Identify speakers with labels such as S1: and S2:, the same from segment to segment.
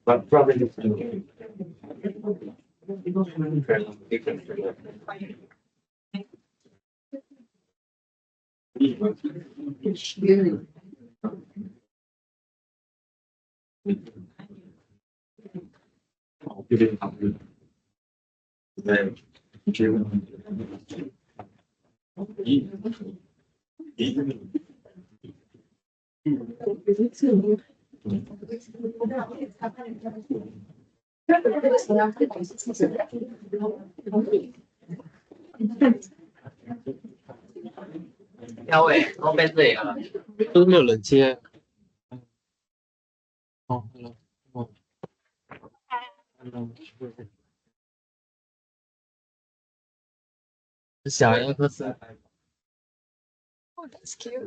S1: But probably different.
S2: 腰围后背这里啊，
S1: 都没有人接。哦哦小一个是
S3: Oh, that's cute.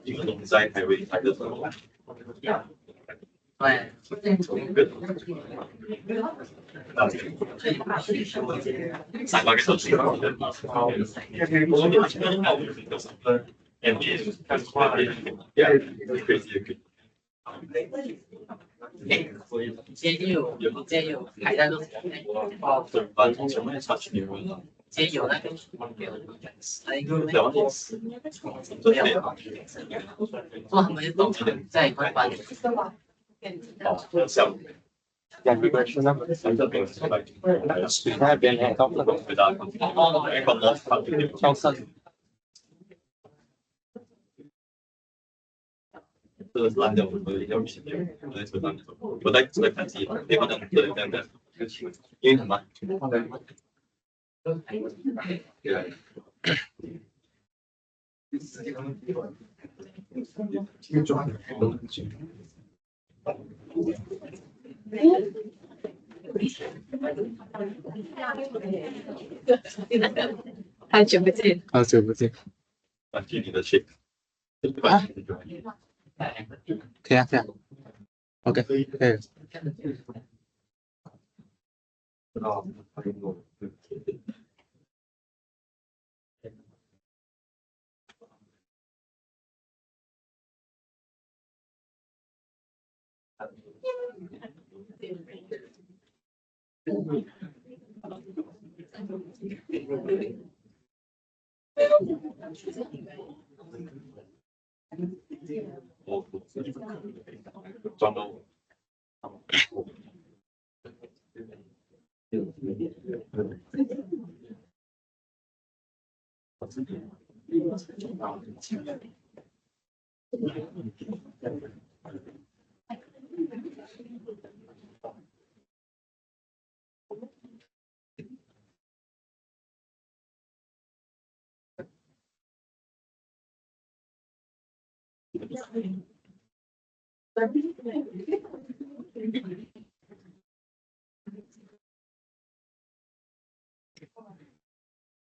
S4: 一个东西在台位台的时候，
S2: 对，
S4: 三个小时。
S2: 今天有海带都是今天有那个那个哇，他们懂在快班。
S1: 两个人是那个那边还到跳绳。
S4: 这个是蓝的，我要去，我在车上，我在看机，那个等对等等，因为什么？
S3: 太久不见，
S1: 好久不见。
S4: 感觉你的血。
S1: 可以啊，可以啊。OK，可以。
S4: 装到我。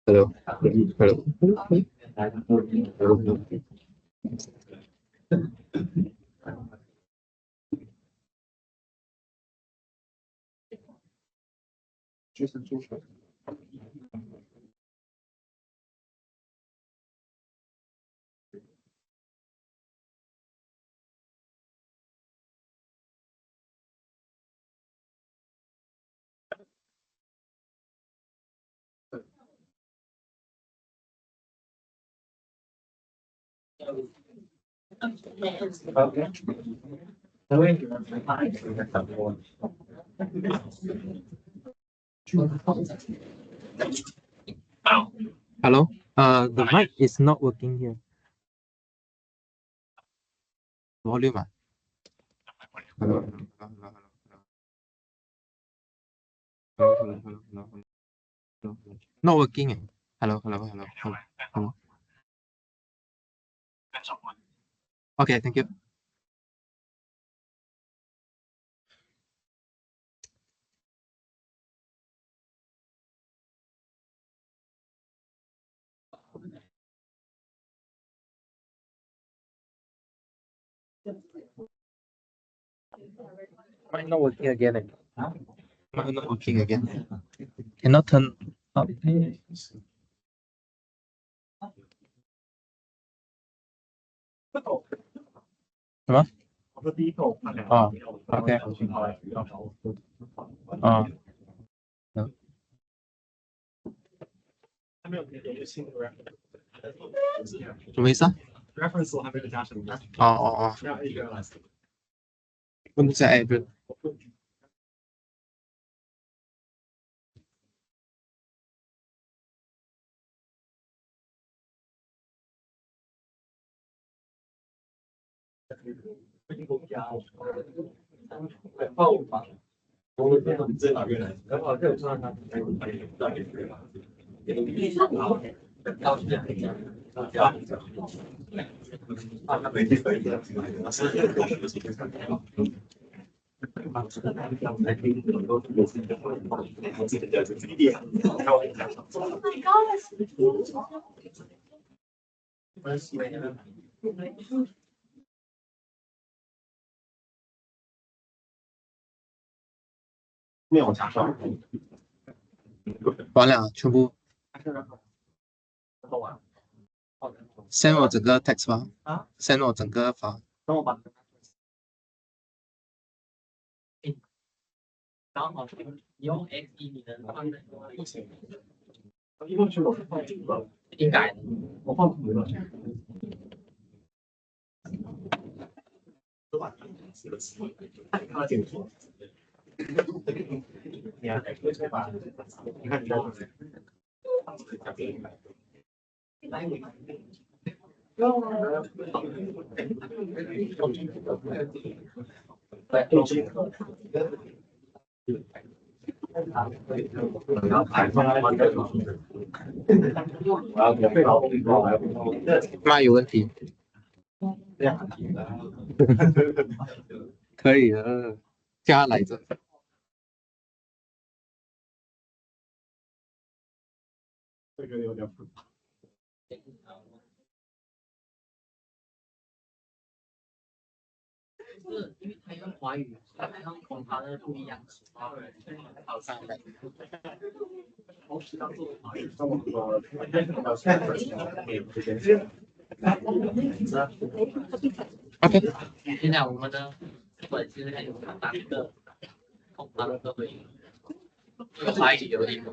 S1: Hello， Hello， 就是助手。
S5: Hello. The mic is not working here. Volume. Hello. Not working. Hello. Okay, thank you. Might not working again. Might not working again. Cannot turn up. 什么？哦，OK。哦。什么意思啊？哦。问一下 Adrian。
S1: 没有查上。
S5: 完了，全部 send 我整个 text 吧。send 我整个发。
S2: 然后你用 X 你能放在应该
S1: 我放图了。他进去。你看，你看这。
S5: 麦有问题。可以的，叫他来着。
S1: 这个有点复杂。
S2: 是因为他用华语，他用同他的不一样。好上来。
S5: OK。
S2: 现在我们的本身还有很大的一个同他的会议，华语有点。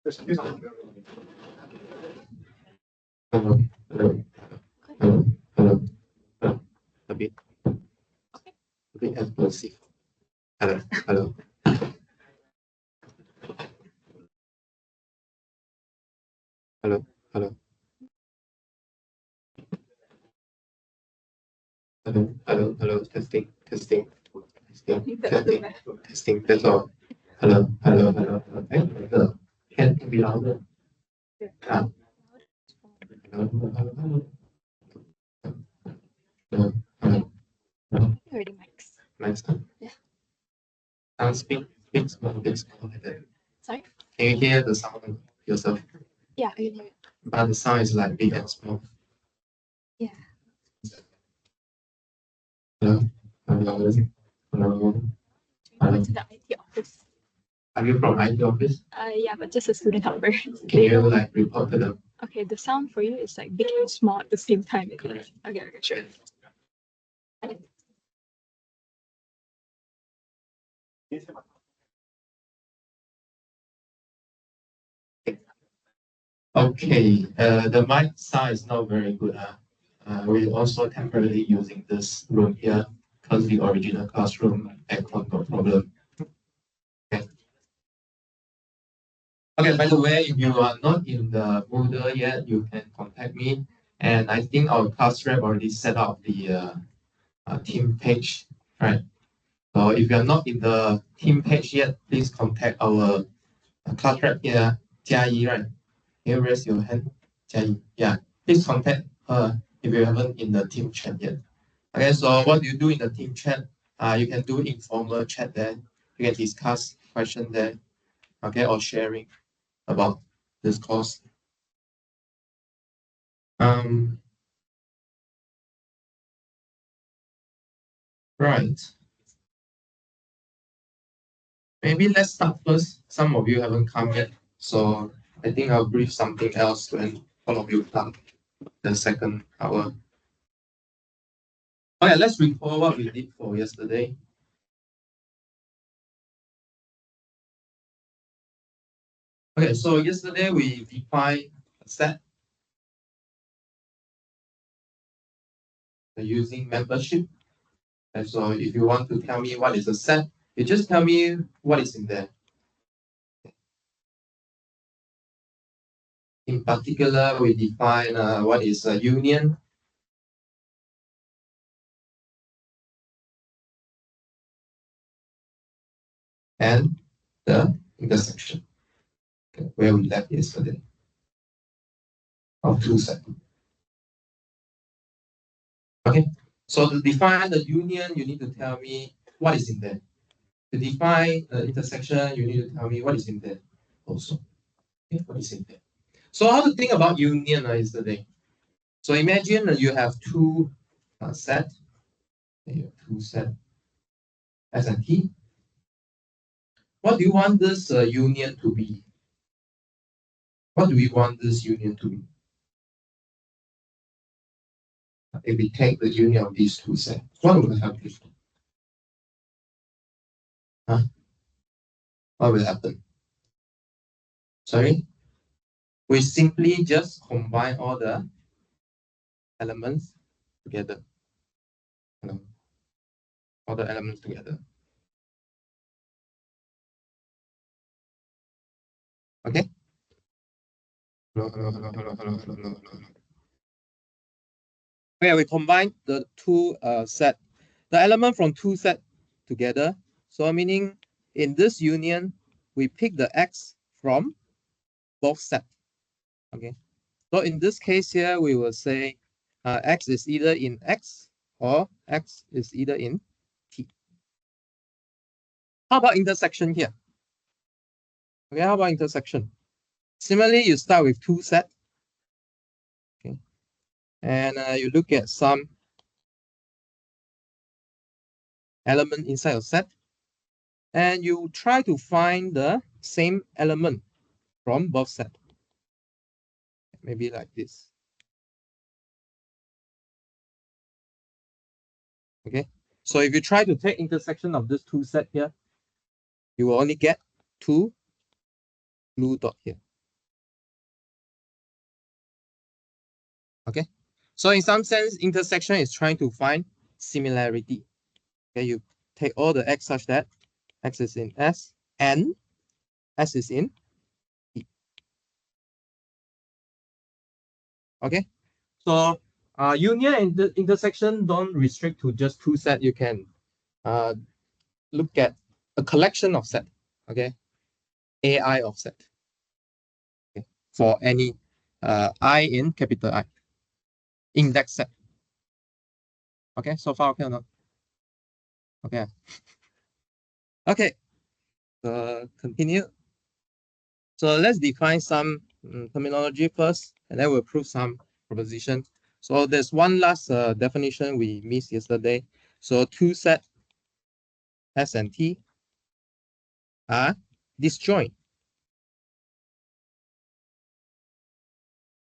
S1: 这实际上。
S5: Hello. A bit explosive. Hello. Hello. Testing. That's all. Hello. Hey, can be louder.
S3: Already max.
S5: Nice.
S3: Yeah.
S5: Speak small like that.
S3: Sorry?
S5: Can you hear the sound of yourself?
S3: Yeah, I can hear it.
S5: But the sound is like big and small.
S3: Yeah.
S5: Hello.
S3: Going to the IT office.
S5: Are you from IT office?
S3: Yeah, but just a student helper.
S5: Can you like report to them?
S3: Okay, the sound for you is like big and small at the same time. Okay, sure.
S1: Okay, the mic sound is not very good. We're also temporarily using this room here because the original classroom aircon no problem. Okay. Okay, by the way, if you are not in the Moodle yet, you can contact me. And I think our class rep already set up the team page, right? So if you're not in the team page yet, please contact our class rep here, Jia Yi, right? Can you raise your hand? Jia Yi. Yeah, please contact her if you haven't in the team chat yet. Okay, so what do you do in the team chat? You can do informal chat there. You can discuss question there, okay, or sharing about this course. Um, right. Maybe let's start first. Some of you haven't come yet, so I think I'll brief something else when all of you come the second hour. Okay, let's recall what we did for yesterday. Okay, so yesterday we defined a set using membership. And so if you want to tell me what is a set, you just tell me what is in there. In particular, we define what is a union. And the intersection, okay, where we left yesterday, of two sets. Okay, so to define the union, you need to tell me what is in there. To define the intersection, you need to tell me what is in there also. Okay, what is in there? So how to think about union yesterday? So imagine you have two sets. You have two sets S and T. What do you want this union to be? What do we want this union to be? If we take the union of these two sets, what will happen? Huh? What will happen? Sorry? We simply just combine all the elements together. All the elements together. Okay? Hello. Okay, we combine the two set, the element from two set together. So meaning in this union, we pick the x from both set. Okay. So in this case here, we will say x is either in x or x is either in t. How about intersection here? Okay, how about intersection? Similarly, you start with two set. Okay. And you look at some element inside a set. And you try to find the same element from both sets. Maybe like this. Okay. So if you try to take intersection of this two set here, you will only get two blue dot here. Okay. So in some sense, intersection is trying to find similarity. Okay, you take all the x such that x is in S and S is in T. Okay. So union and the intersection don't restrict to just two sets. You can look at a collection of set. Okay. AI of set. Okay. For any I in capital I. Index set. Okay, so far okay or not? Okay. Okay, continue. So let's define some terminology first, and then we'll prove some proposition. So there's one last definition we missed yesterday. So two set S and T are disjoint.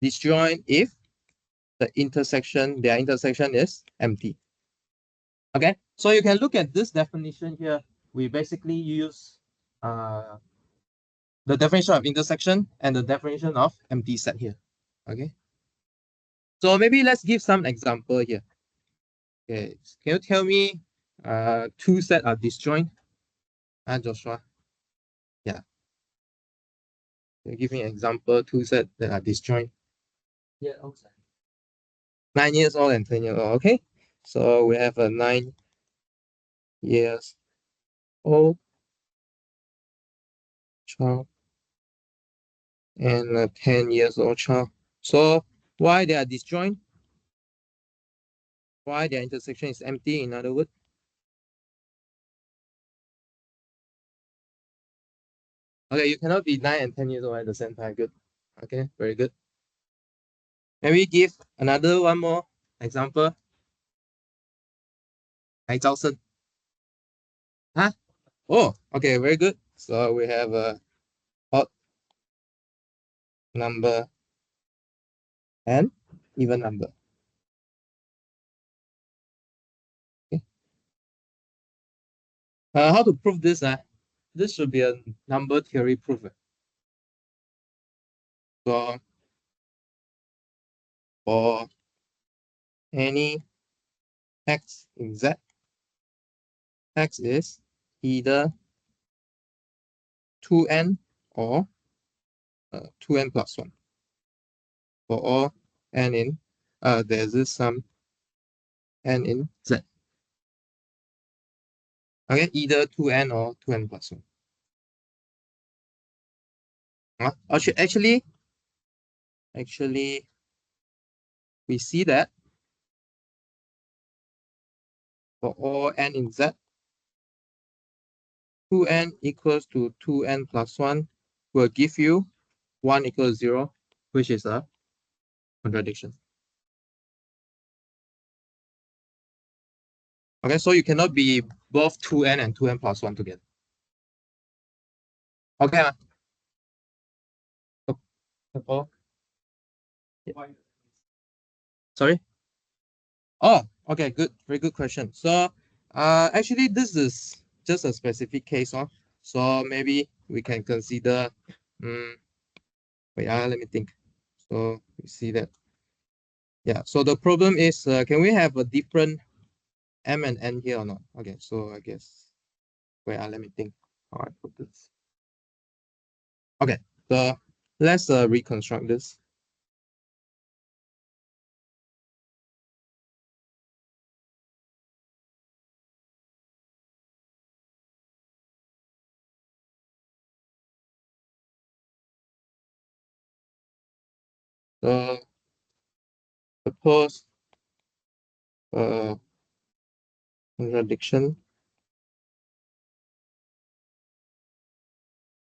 S1: Disjoint if their intersection is empty. Okay, so you can look at this definition here. We basically use the definition of intersection and the definition of empty set here. Okay. So maybe let's give some example here. Okay, can you tell me two set are disjoint? Joshua. Yeah. Can you give me an example, two set that are disjoint?
S2: Yeah, outside.
S1: 9 years old and 10 years old. Okay. So we have a 9 years old child and a 10 years old child. So why they are disjoint? Why their intersection is empty, in other words? Okay, you cannot be 9 and 10 years old at the same time. Good. Okay, very good. Maybe give another one more example. 来招生. Huh? Oh, okay, very good. So we have a odd number and even number. Okay. How to prove this? This should be a number theory proof. So for any x in z, x is either 2n or 2n plus 1. For all n in, there's this some n in z. Okay, either 2n or 2n plus 1. Actually, we see that for all n in z, 2n equals to 2n plus 1 will give you 1 equals 0, which is a contradiction. Okay, so you cannot be both 2n and 2n plus 1 together. Okay. Sorry? Oh, okay, good. Very good question. So actually this is just a specific case of, so maybe we can consider wait, let me think. So we see that. Yeah, so the problem is can we have a different m and n here or not? Okay, so I guess wait, let me think how I put this. Okay, so let's reconstruct this. So suppose contradiction.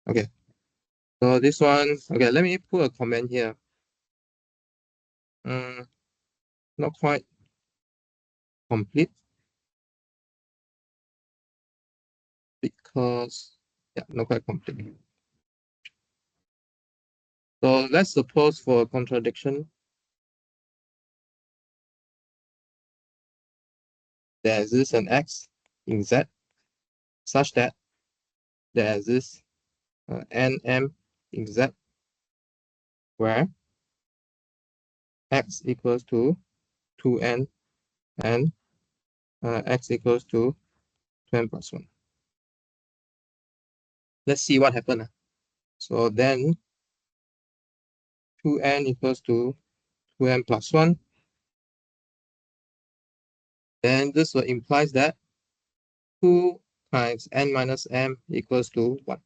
S1: Okay, so this one, okay, let me put a comment here. Not quite complete because, yeah, not quite complete. So let's suppose for contradiction, there exists an x in z such that there exists nm in z where x equals to 2n and x equals to 2n plus 1. Let's see what happened. So then 2n equals to 2n plus 1. Then this will implies that 2 times n minus m equals to 1.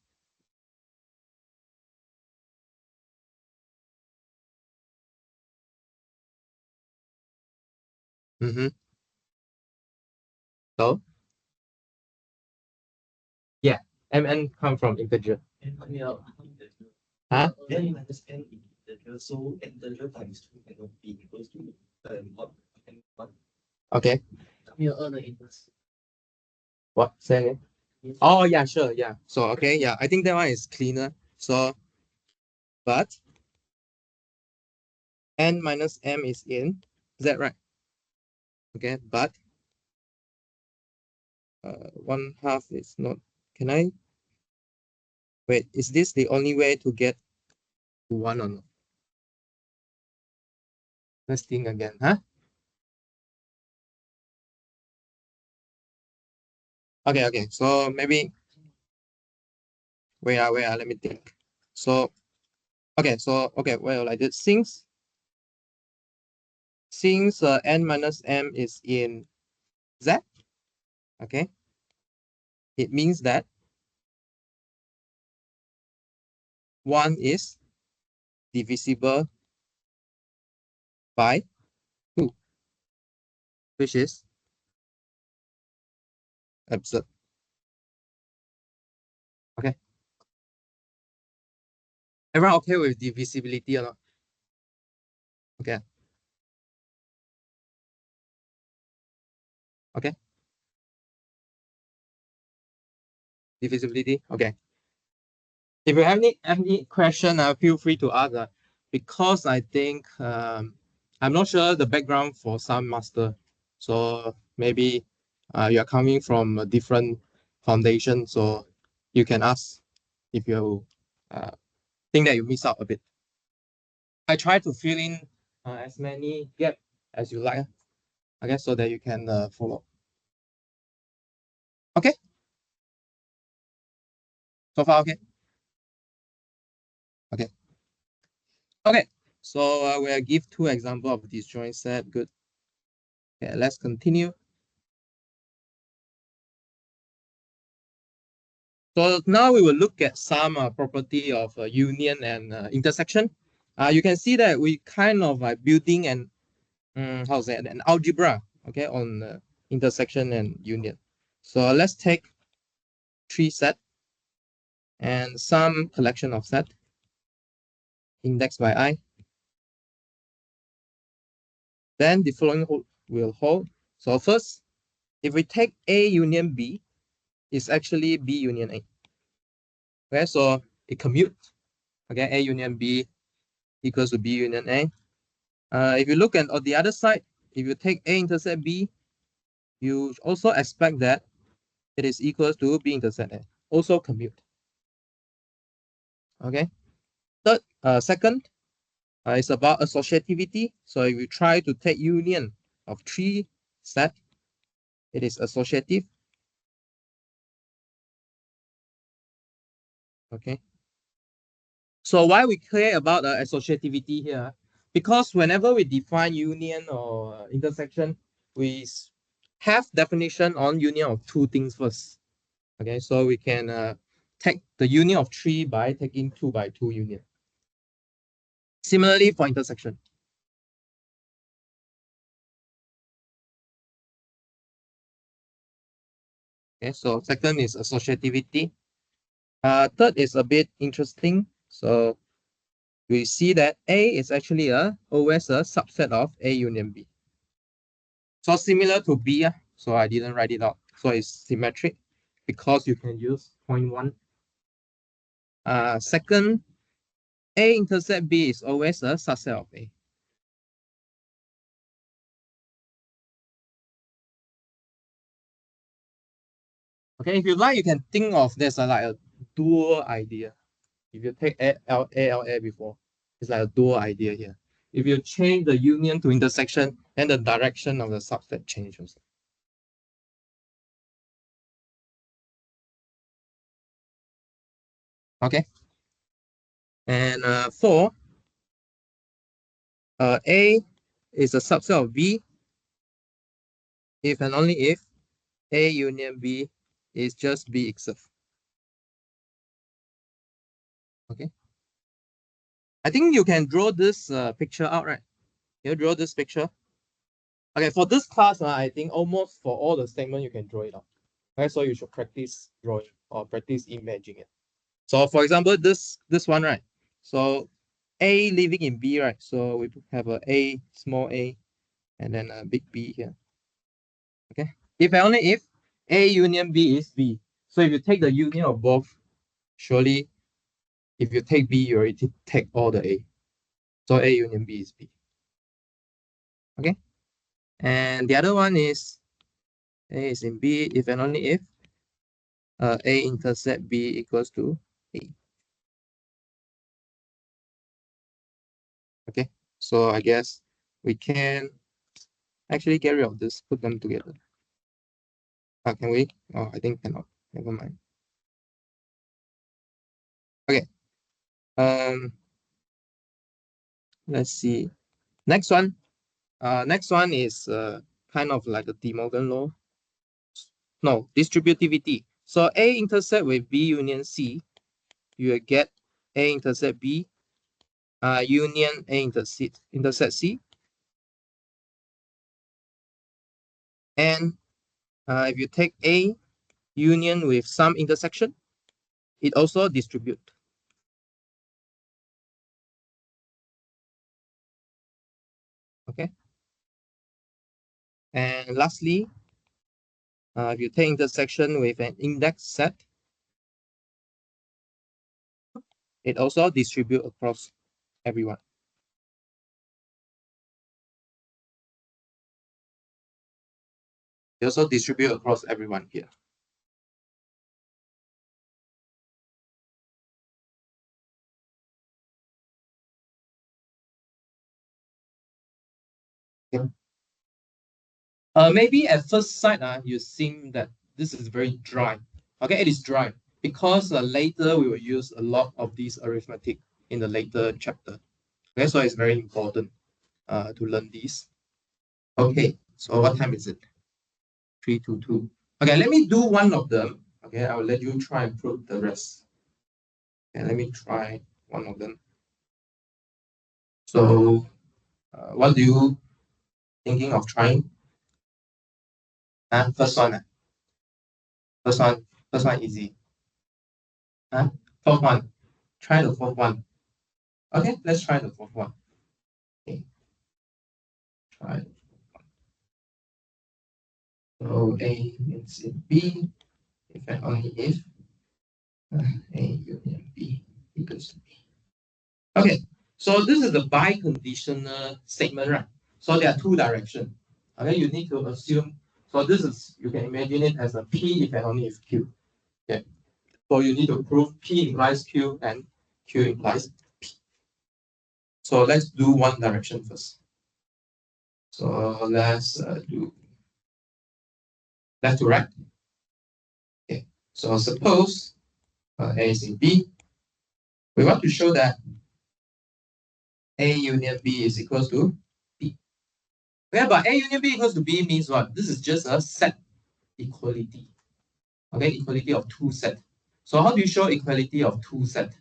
S1: So yeah, mn come from integer. Huh?
S4: N minus n integer, so integer times 2 cannot be equals to what?
S1: Okay.
S2: 没有2的 inverse.
S1: What? Say again? Oh yeah, sure, yeah. So okay, yeah, I think that one is cleaner. So but n minus m is in, is that right? Okay, but 1/2 is not. Can I Wait, is this the only way to get to 1 or not? Let's think again, huh? Okay, so maybe wait, let me think. So well, like this, since n minus m is in z, okay, it means that 1 is divisible by 2, which is absurd. Okay. Everyone okay with divisibility or not? Okay. Okay. Divisibility. Okay. If you have any question, feel free to ask. Because I think I'm not sure the background for some master, so maybe you are coming from a different foundation, so you can ask if you think that you miss out a bit. I try to fill in as many gap as you like, okay, so that you can follow. Okay. So far, okay. Okay. Okay. So we'll give 2 examples of disjoint set. Good. Okay, let's continue. So now we will look at some property of union and intersection. You can see that we kind of building an an algebra, okay, on intersection and union. So let's take 3 set and some collection of set indexed by I. Then the following will hold. So first, if we take A union B, it's actually B union A. Okay, so it commutes. Okay, A union B equals to B union A. If you look at on the other side, if you take A intercept B, you also expect that it is equals to B intercept A. Also commute. Okay. Second, is about associativity. So if you try to take union of 3 set, it is associative. Okay. So why we care about associativity here? Because whenever we define union or intersection, we have definition on union of 2 things first. Okay, so we can take the union of 3 by taking 2 by 2 union. Similarly for intersection. Okay, so second is associativity. Third is a bit interesting. So we see that A is actually always a subset of A union B. So similar to B, so I didn't write it out. So it's symmetric because you can use 0.1. Second, A intercept B is always a subset of A. Okay, if you like, you can think of this like a dual idea. If you take ALA before, it's like a dual idea here. If you change the union to intersection, then the direction of the subset changes. Okay. And 4, A is a subset of B if and only if A union B is just B itself. Okay. I think you can draw this picture out, right? You draw this picture. Okay, for this class, I think almost for all the statement you can draw it out. Okay, so you should practice drawing or practice imagining it. So for example, this one, right? So A living in B, right? So we have a small a and then a big B here. Okay. If and only if A union B is B. So if you take the union of both, surely if you take B, you already take all the A. So A union B is B. Okay. And the other one is A is in B if and only if A intercept B equals to A. Okay, so I guess we can actually get rid of this, put them together. Can we? Oh, I think cannot. Never mind. Okay. Let's see. Next one. Next one is kind of like a De Morgan law. No, distributivity. So A intersect with B union C, you will get A intersect B, union A intersect C. And if you take A union with some intersection, it also distribute. Okay. And lastly, if you take intersection with an index set, it also distribute across everyone. They also distribute across everyone here. Okay. Maybe at first sight, you think that this is very dry. Okay, it is dry because later we will use a lot of these arithmetic in the later chapter. Okay, so it's very important to learn these. Okay, so what time is it? 3:22. Okay, let me do one of them. Okay, I will let you try and prove the rest. Okay, let me try one of them. So, what do you thinking of trying? First one. First one easy. Fourth one. Try the fourth one. Okay, let's try the fourth one. Okay, try. So A is in B, if and only if A union B equals to B. Okay, so this is the biconditional statement, right? So there are two directions. Okay, you need to assume. So this is, you can imagine it as a P if and only if Q. Okay, so you need to prove P implies Q and Q implies P. So let's do one direction first. So let's do left to right. Okay, so suppose A is in B. We want to show that A union B is equals to B. Okay, but A union B equals to B means what? This is just a set equality. Okay, equality of two set. So how do you show equality of two set?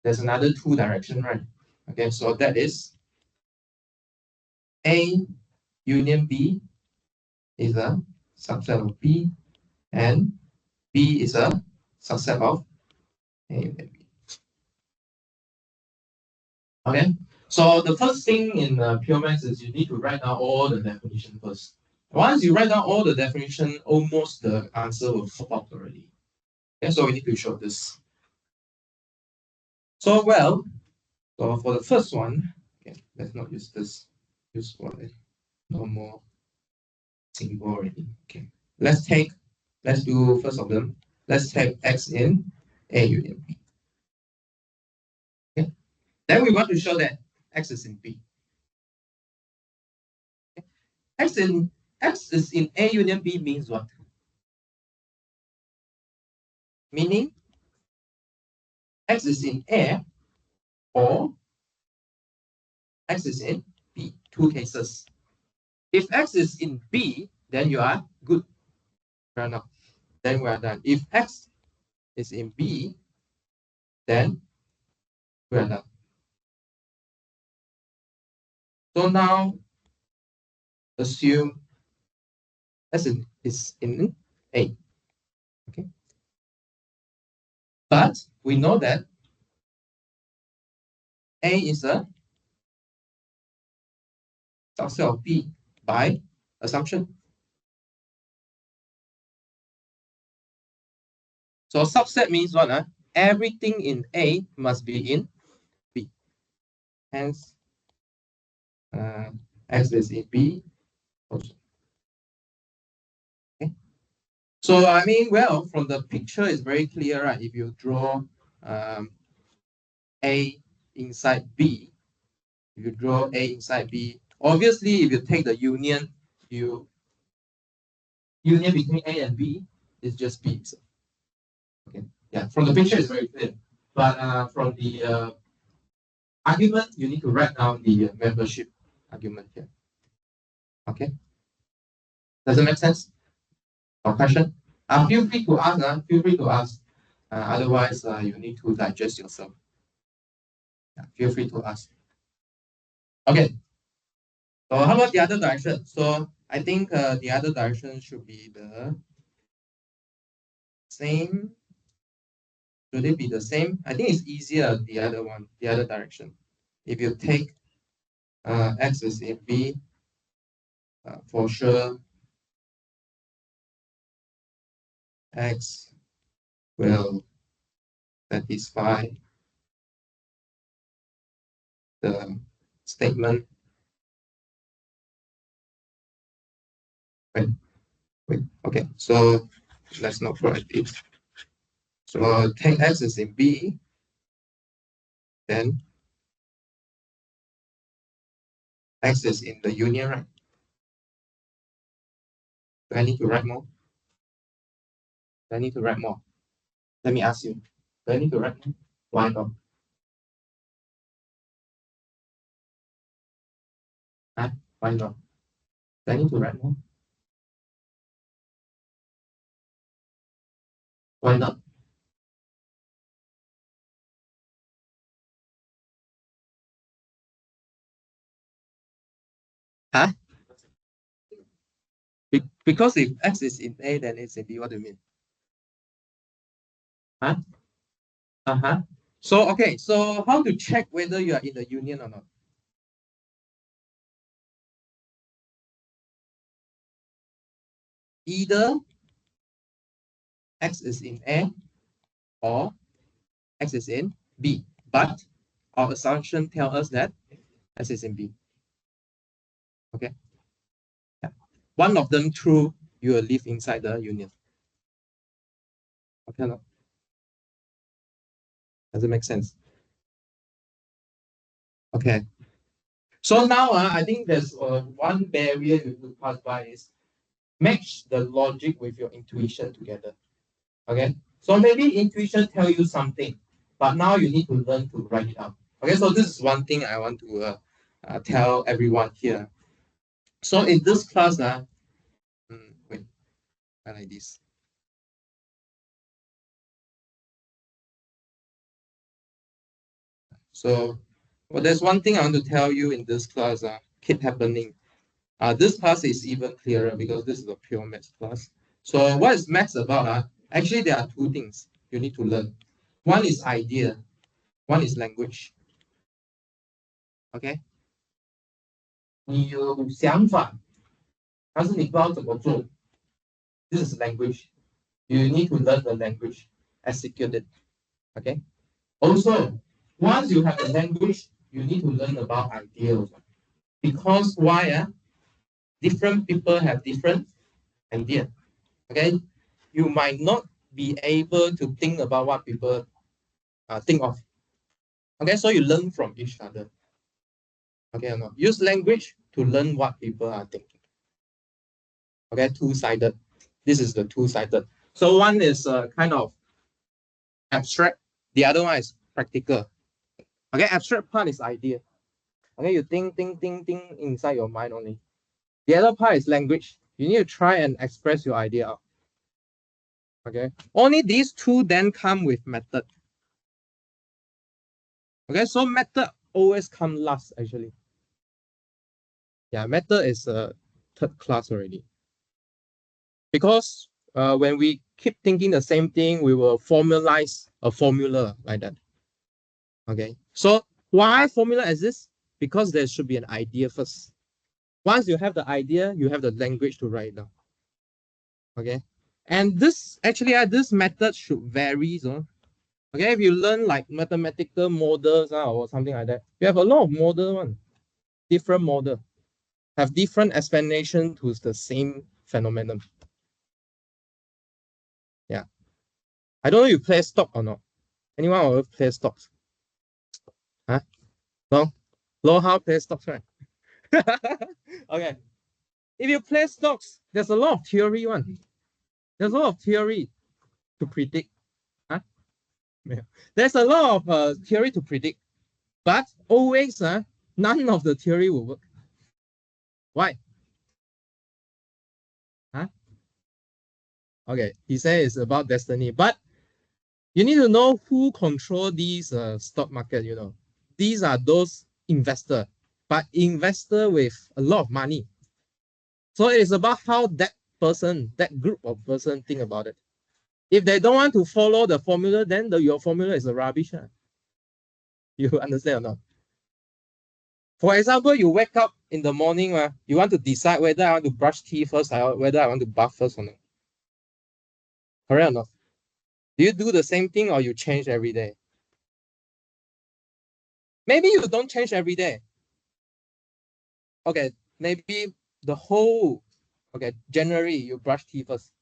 S1: There's another two direction, right? Okay, so that is A union B is a subset of B, and B is a subset of A union B. Okay, so the first thing in pure maths is you need to write down all the definition first. Once you write down all the definition, almost the answer will pop out already. Okay, so we need to show this. So well, so for the first one, okay, let's not use this. Use for a normal symbol already. Okay, let's do first of them. Let's take X in A union B. Okay, then we want to show that X is in B. Okay. X is in A union B means what? Meaning X is in A or X is in B. Two cases. If X is in B, then you are good. Fair enough. Then we are done. If X is in B, then we are done. So now assume S is in A. Okay. But we know that A is a subset of B by assumption. So subset means what? Everything in A must be in B. Hence, X is in B also. Okay. So I mean, well, from the picture, it's very clear, right? If you draw A inside B, if you draw A inside B, obviously if you take the union between A and B is just B. So, okay, yeah, from the picture it's very clear, but from the argument you need to write down the membership argument here. Okay, does it make sense? Or question? Feel free to ask. Feel free to ask. Otherwise, you need to digest yourself. Yeah, feel free to ask. Okay. So how about the other direction? So I think the other direction should be the same. Should it be the same? I think it's easier the other one, the other direction. If you take x is in B, for sure x will satisfy the statement. Wait. Okay. So let's not write it. So take x is in B, then x is in the union, right? Do I need to write more? Do I need to write more? Let me ask you. Do I need to write more? Why not? Huh? Why not? Do I need to write more? Why not? Huh? Because if x is in A, then it's in B. What do you mean? Huh? Uh-huh. So, okay. So how to check whether you are in the union or not? Either x is in A or x is in B. But our assumption tells us that x is in B. Okay. Yeah. One of them true, you will live inside the union. Okay. No? Does it make sense? Okay. So now I think there's one barrier you could pass by is match the logic with your intuition together. Okay. So maybe intuition tell you something, but now you need to learn to write it out. Okay. So this is one thing I want to tell everyone here. So in this class, wait, I like this. So, well, there's one thing I want to tell you in this class. Keep happening. This class is even clearer because this is a pure maths class. So, what is maths about? Actually, there are two things you need to learn. One is idea, one is language. Okay? 你有想法，但是你不知道怎么做。This is language. You need to learn the language, execute it. Okay? Also, once you have the language, you need to learn about ideas. Because why? Different people have different ideas. Okay? You might not be able to think about what people think of. Okay, so you learn from each other. Okay or not? Use language to learn what people are thinking. Okay, two-sided. This is the two-sided. So one is kind of abstract. The other one is practical. Okay, abstract part is idea. Okay, you think inside your mind only. The other part is language. You need to try and express your idea out. Okay, only these two then come with method. Okay, so method always come last actually. Yeah, method is third class already. Because when we keep thinking the same thing, we will formalize a formula like that. Okay, so why formula exists? Because there should be an idea first. Once you have the idea, you have the language to write down. Okay, and this actually this method should vary. So, okay, if you learn like mathematical models or something like that, you have a lot of model one, different model, have different explanation to the same phenomenon. Yeah, I don't know if you play stock or not. Anyone will play stocks? Huh? No? Know how to play stocks, right? Okay. If you play stocks, there's a lot of theory one. There's a lot of theory to predict. Huh? Yeah. There's a lot of theory to predict, but always none of the theory will work. Why? Huh? Okay, he says it's about destiny, but you need to know who control these stock market. You know, these are those investor, but investor with a lot of money. So it is about how that person, that group of person think about it. If they don't want to follow the formula, then your formula is a rubbish. You understand or not? For example, you wake up in the morning, you want to decide whether I want to brush teeth first, or whether I want to bath first or not. Correct or not? Do you do the same thing or you change every day? Maybe you don't change every day. Okay, maybe the whole, okay, January you brush teeth first.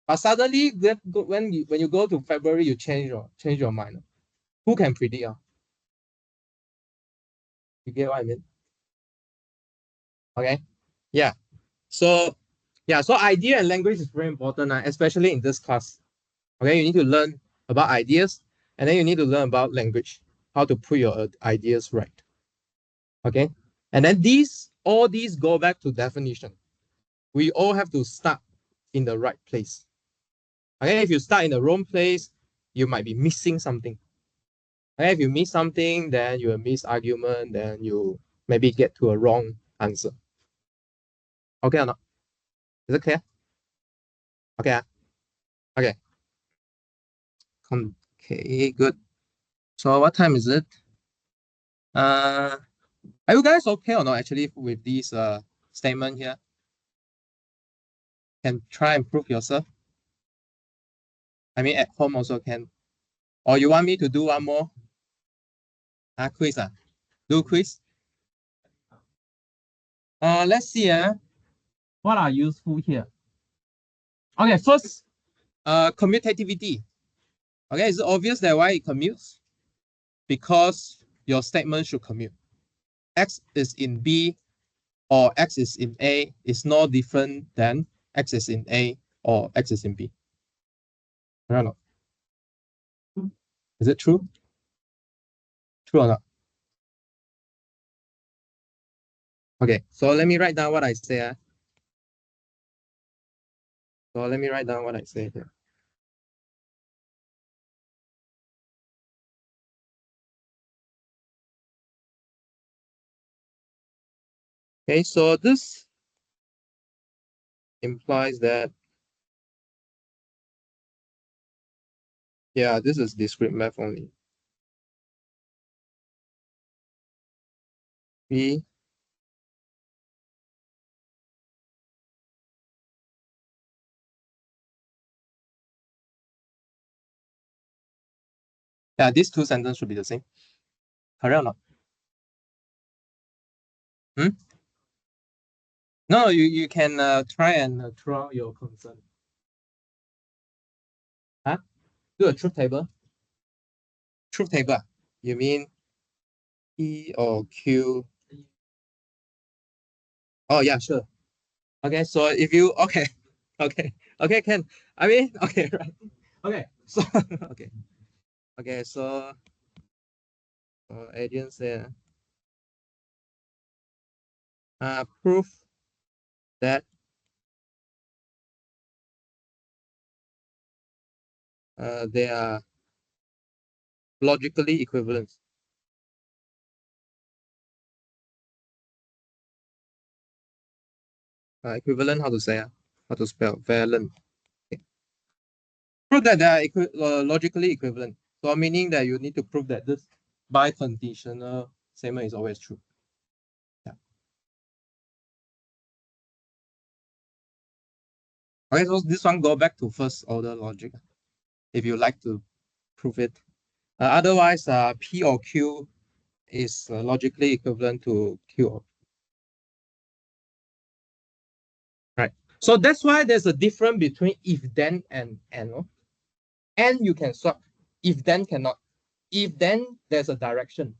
S1: But suddenly when you go to February, you change your mind. Who can predict? You get what I mean? Okay. Yeah. So so idea and language is very important, especially in this class. Okay, you need to learn about ideas, and then you need to learn about language, how to put your ideas right. Okay, and then all these go back to definition. We all have to start in the right place. Okay, if you start in the wrong place, you might be missing something. Okay, if you miss something, then you will miss argument, then you maybe get to a wrong answer. Okay or not? Is it clear? Okay. Okay. Okay, good. So what time is it? Are you guys okay or not actually with this statement here? Can try and prove yourself. I mean at home also can. Or you want me to do one more? Quiz. Do quiz. Let's see. What are useful here? Okay, first, commutativity. Okay, it's obvious that why it commutes? Because your statement should commute. X is in B or X is in A is no different than X is in A or X is in B. I don't know. Is it true? True or not? Okay, so let me write down what I say. So let me write down what I say here. Okay, so this implies that, yeah, this is discrete math only. B yeah, these two sentences should be the same. Correct or not? Hmm? No, you can try and throw out your concern. Huh? Do a truth table. Truth table. You mean P or Q? Oh yeah, sure. Okay, so if you okay, can I mean okay, right? Okay, so okay, so Adrian said proof that they are logically equivalent. Equivalent, how to say? How to spell? Valent. Okay. Prove that they are logically equivalent. So meaning that you need to prove that this biconditional statement is always true. Yeah. Okay, so this one go back to first order logic. If you like to prove it. Otherwise, P or Q is logically equivalent to Q or P. Right. So that's why there's a difference between if then and and you can swap. If then cannot. If then there's a direction.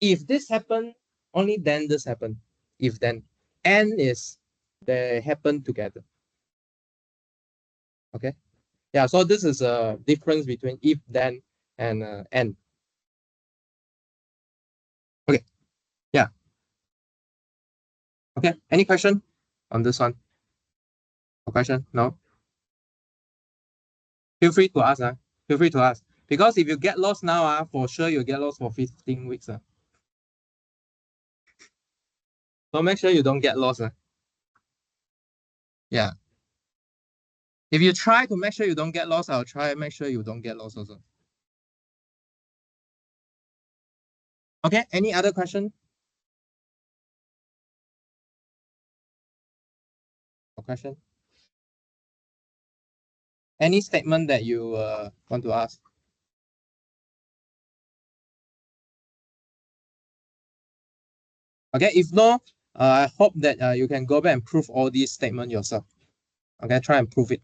S1: If this happen, only then this happen. If then, and is they happen together. Okay. Yeah. So this is a difference between if then and and. Okay. Yeah. Okay. Any question on this one? No question? No. Feel free to ask. Feel free to ask. Because if you get lost now, for sure you'll get lost for 15 weeks. So make sure you don't get lost. Yeah. If you try to make sure you don't get lost, I'll try and make sure you don't get lost also. Okay, any other question? No question? Any statement that you want to ask? Okay, if no, I hope that you can go back and prove all these statements yourself. Okay, try and prove it.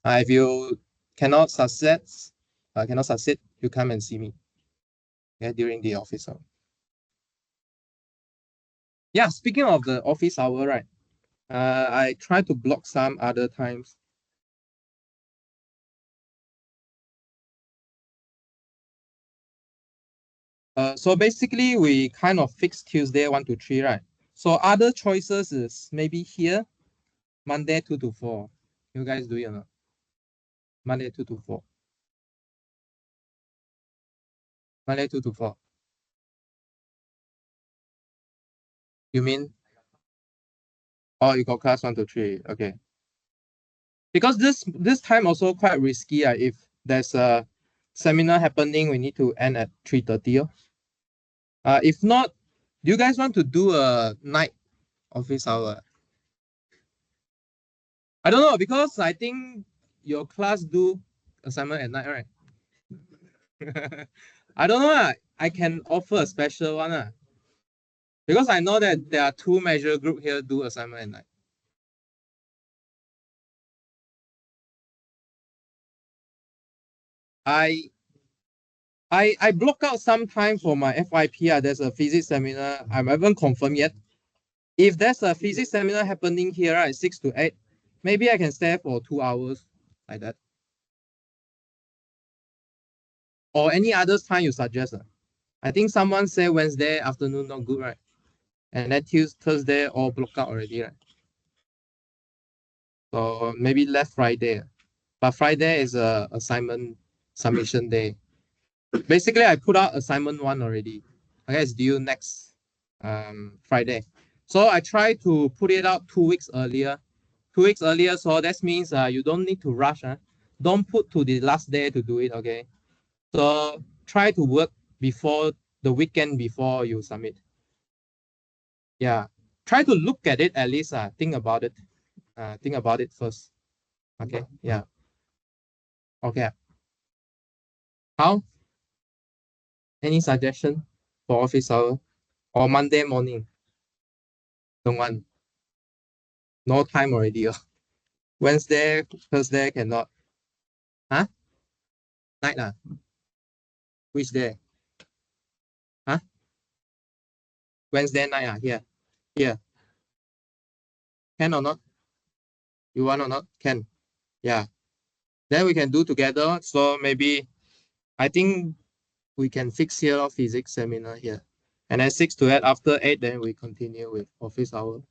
S1: If you cannot succeed, you come and see me. Okay, during the office hour. Yeah, speaking of the office hour, right? I try to block some other times. So basically we kind of fixed Tuesday 1 to 3, right? So other choices is maybe here, Monday 2 to 4. You guys do it or not? Monday 2 to 4. Monday 2 to 4. You mean? Oh, you got class 1 to 3. Okay. Because this time also quite risky. If there's a seminar happening, we need to end at 3:30. If not, do you guys want to do a night office hour? I don't know, because I think your class do assignment at night, right? I don't know. I can offer a special one. Because I know that there are 2 major group here do assignment at night. I block out some time for my FYP. There's a physics seminar. I haven't confirmed yet. If there's a physics seminar happening here at 6 to 8, maybe I can stay for 2 hours like that. Or any other time you suggest. I think someone said Wednesday afternoon not good, right? And then Tuesday, Thursday all blocked out already, right? So maybe left Friday. But Friday is a assignment submission day. Basically, I put out assignment 1 already. Okay, it's due next Friday. So I try to put it out 2 weeks earlier. 2 weeks earlier, so that means you don't need to rush. Don't put to the last day to do it, okay? So try to work before the weekend before you submit. Yeah. Try to look at it at least. Think about it. Think about it first. Okay. Yeah. Okay. How? Any suggestion for office hour or Monday morning? Don't want. No time already. Wednesday, Thursday cannot. Huh? Night Which day? Huh? Wednesday night here. Here. Can or not? You want or not? Can. Yeah. Then we can do together. So maybe I think we can fix here physics seminar here. And then 6 to 8, after 8, then we continue with office hour.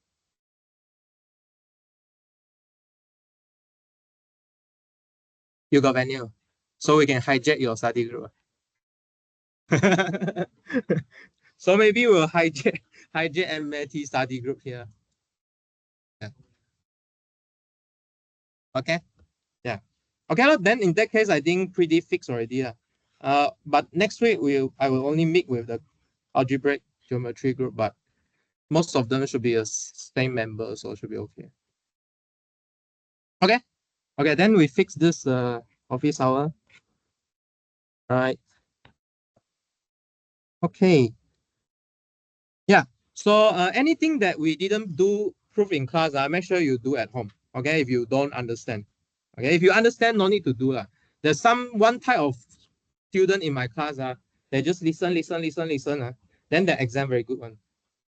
S1: You got venue. So we can hijack your study group. So maybe we'll hijack MAT study group here. Yeah. Okay. Yeah. Okay, then in that case, I think pretty fixed already. But next week I will only meet with the algebraic geometry group, but most of them should be a same member, so it should be okay. Okay. Okay, then we fix this office hour. Right. Okay. Yeah. So anything that we didn't do proof in class, make sure you do at home. Okay, if you don't understand. Okay, if you understand, no need to do. There's one type of student in my class, they just listen. Then the exam very good one.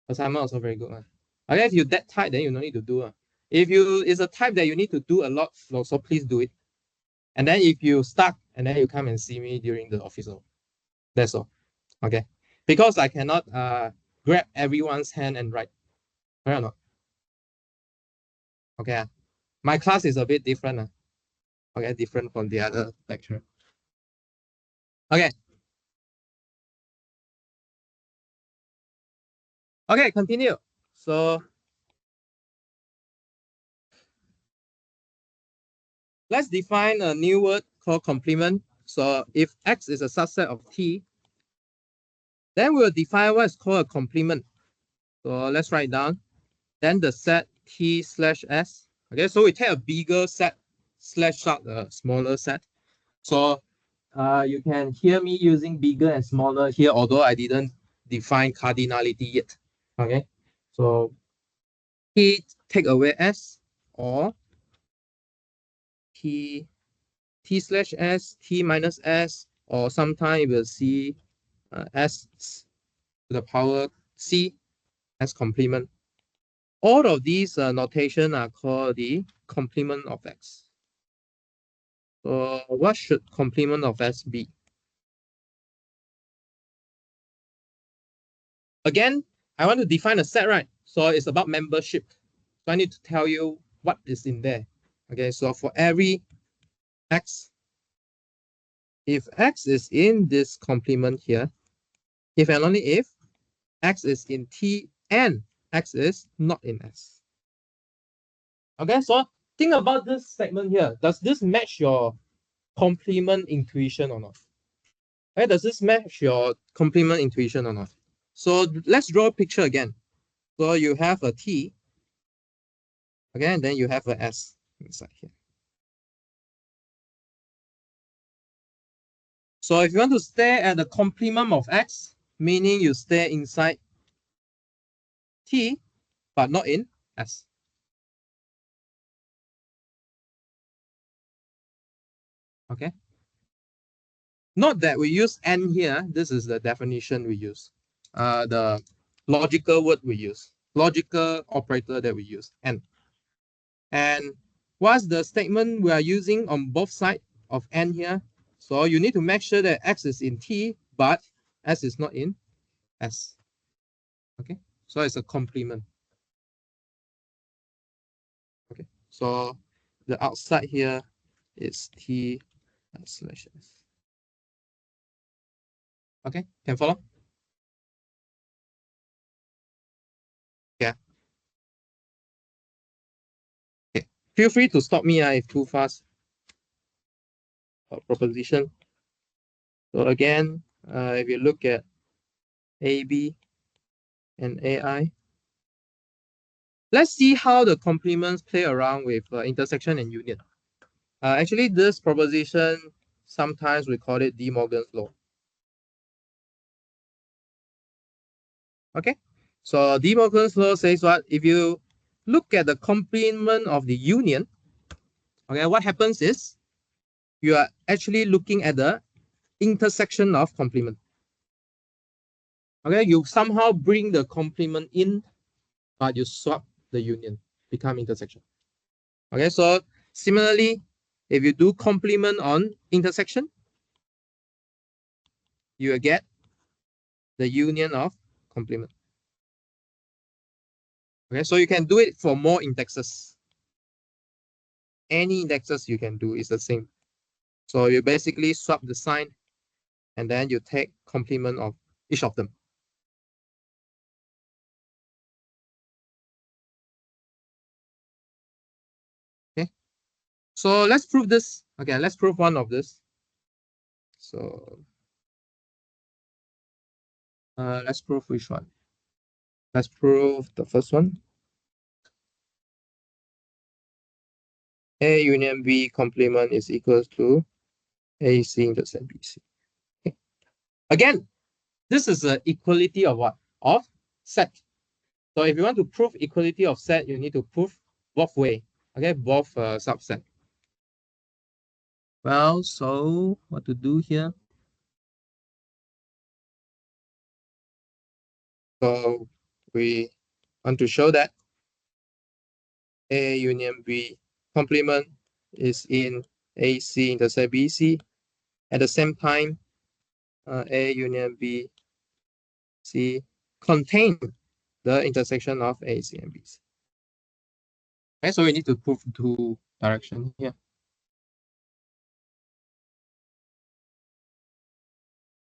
S1: Assignment also very good one. Okay, if you that type, then you no need to do. If you is a type that you need to do a lot, so please do it. And then if you stuck, and then you come and see me during the office. That's all. Okay. Because I cannot grab everyone's hand and write. Right or not? Okay. My class is a bit different. Okay, different from the other lecture. Okay. Okay, continue. So let's define a new word called complement. So if X is a subset of T, then we'll define what is called a complement. So let's write down. Then the set T slash S. Okay, so we take a bigger set slash out a smaller set. So you can hear me using bigger and smaller here, although I didn't define cardinality yet. Okay, so T take away S or T slash S, T minus S, or sometimes we'll see S to the power C as complement. All of these notation are called the complement of X. So what should complement of S be? Again, I want to define a set, right? So it's about membership. So I need to tell you what is in there. Okay, so for every X, if X is in this complement here, if and only if X is in T and X is not in S. Okay, so think about this segment here. Does this match your complement intuition or not? Okay, does this match your complement intuition or not? So let's draw a picture again. So you have a T, okay, and then you have a S inside here. So if you want to stare at the complement of X, meaning you stare inside T, but not in S. Okay. Not that we use N here. This is the definition we use. The logical word we use. Logical operator that we use, N. And what's the statement we are using on both sides of N here? So you need to make sure that X is in T, but S is not in S. Okay, so it's a complement. Okay, so the outside here is T slash S. Okay, can follow? Yeah. Okay, feel free to stop me if too fast. Proposition. So again, if you look at AB and AI, let's see how the complements play around with intersection and union. Actually, this proposition, sometimes we call it De Morgan's law. Okay, so De Morgan's law says what? If you look at the complement of the union, okay, what happens is you are actually looking at the intersection of complement. Okay, you somehow bring the complement in, but you swap the union, become intersection. Okay, so similarly, if you do complement on intersection, you will get the union of complement. Okay, so you can do it for more indexes. Any indexes you can do is the same. So you basically swap the sign and then you take complement of each of them. Okay, so let's prove this. Okay, let's prove one of this. So let's prove which one. Let's prove the first one. A union B complement is equal to AC intercept BC. Okay. Again, this is an equality of what? Of set. So if you want to prove equality of set, you need to prove both way. Okay, both subset. Well, so what to do here? So we want to show that A union B complement is in AC intercept BC. At the same time, A union B C contain the intersection of AC and BC. Okay, so we need to prove two direction here.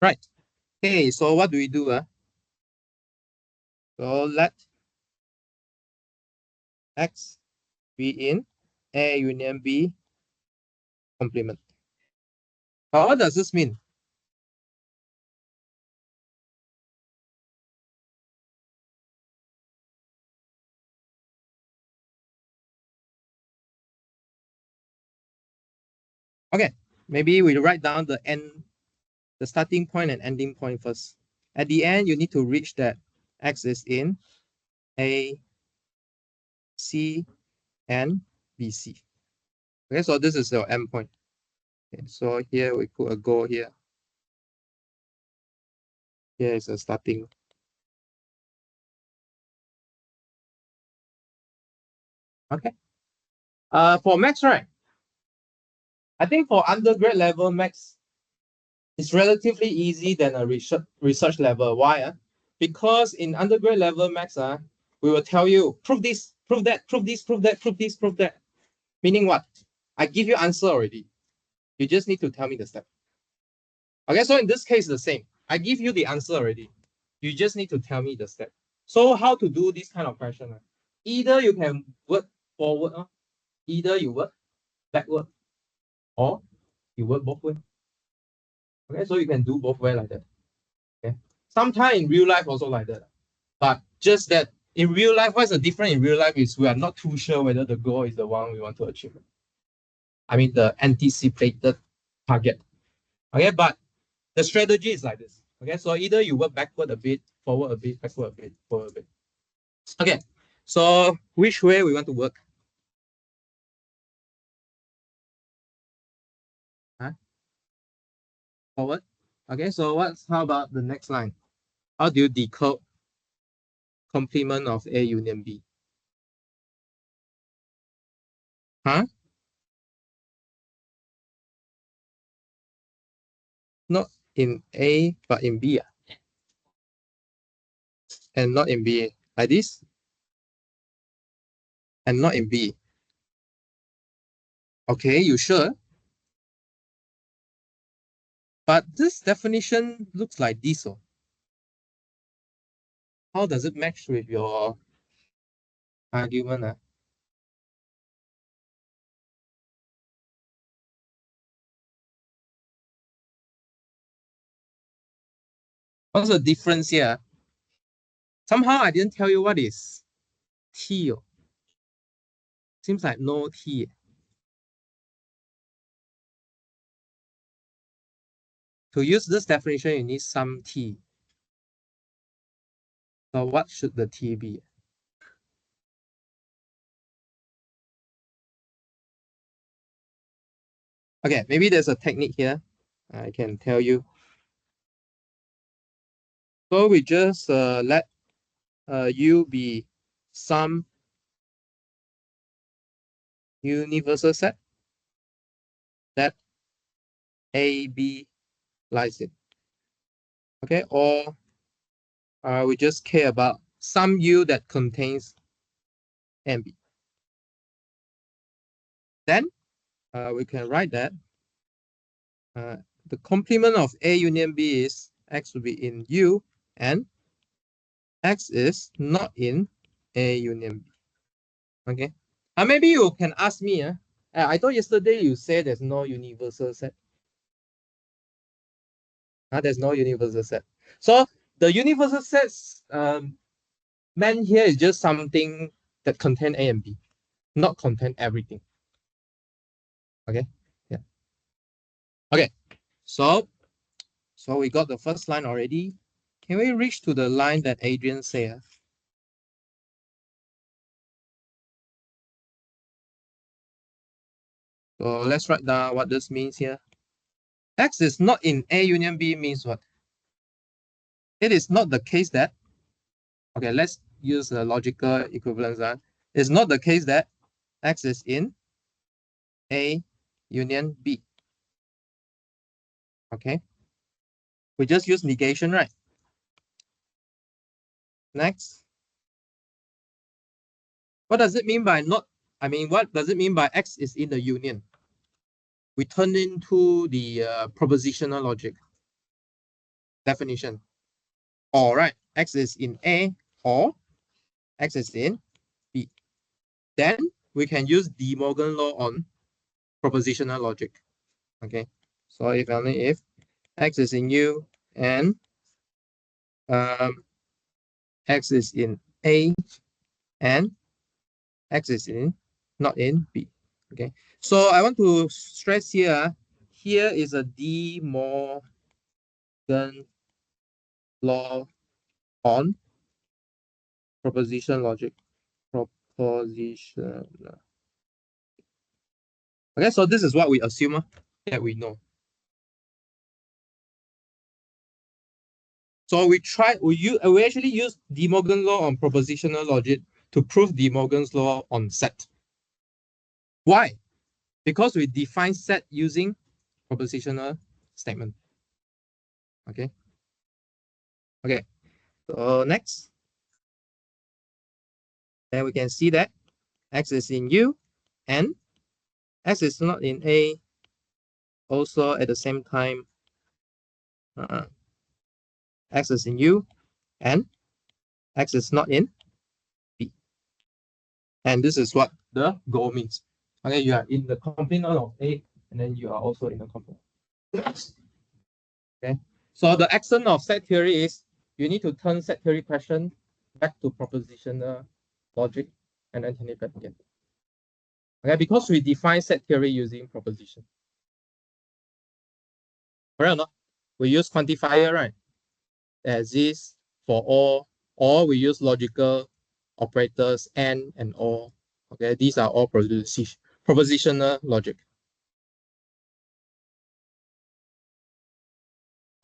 S1: Right. Okay, so what do we do? So let X be in A union B complement. But what does this mean? Okay, maybe we write down the starting point and ending point first. At the end, you need to reach that X is in A, C, and BC. Okay, so this is your end point. Okay, so here we put a goal here. Here is a starting. Okay. For max, right? I think for undergrad level max, it's relatively easy than a research level. Why? Because in undergrad level max, we will tell you prove this, prove that, prove this, prove that, prove this, prove that. Meaning what? I give you answer already. You just need to tell me the step. Okay, so in this case, the same. I give you the answer already. You just need to tell me the step. So how to do this kind of question? Either you can work forward, either you work backward, or you work both ways. Okay, so you can do both ways like that. Okay, sometimes in real life also like that. But just that in real life, what's the difference in real life is we are not too sure whether the goal is the one we want to achieve. I mean the anticipated target. Okay, but the strategy is like this. Okay, so either you work backward a bit, forward a bit, backward a bit, forward a bit. Okay, so which way we want to work? Huh? Forward. Okay, so how about the next line? How do you decode complement of A union B? Huh? Not in A, but in B. And not in B. Like this? And not in B. Okay, you sure? But this definition looks like this. Oh. How does it match with your argument? What's the difference here? Somehow I didn't tell you what is T. Oh. Seems like no T. To use this definition, you need some T. So what should the T be? Okay, maybe there's a technique here. I can tell you. So we just let U be some universal set that A, B lies in. Okay, or we just care about some U that contains M, B. Then we can write that the complement of A union B is X will be in U and X is not in A union B. Okay. Maybe you can ask me. I thought yesterday you said there's no universal set. There's no universal set. So the universal sets meant here is just something that contain A and B, not contain everything. Okay. Yeah. Okay. So we got the first line already. Can we reach to the line that Adrian said? So let's write down what this means here. X is not in A union B means what? It is not the case that Okay, let's use the logical equivalence. It's not the case that X is in A union B. Okay, we just use negation, right? Next, what does it mean by not? I mean, what does it mean by X is in the union? We turn into the propositional logic definition. All right, X is in A or X is in B. Then we can use De Morgan law on propositional logic. Okay, so if only if X is in U and X is in A and X is in not in B. Okay, so I want to stress here. Here is a De Morgan law on proposition logic. Proposition. Okay, so this is what we assume that we know. So we actually use De Morgan law on propositional logic to prove De Morgan's law on set. Why? Because we define set using propositional statement. Okay. Okay. So next, then we can see that X is in U and X is not in A. Also at the same time, X is in U and X is not in B. And this is what the goal means. Okay, you are in the complement of A, and then you are also in the complement. Okay, so the accent of set theory is you need to turn set theory question back to propositional logic and then turn it back again. Okay, because we define set theory using proposition. Correct or not? We use quantifier, right? As is for all, or we use logical operators and all. Okay, these are all propositional logic.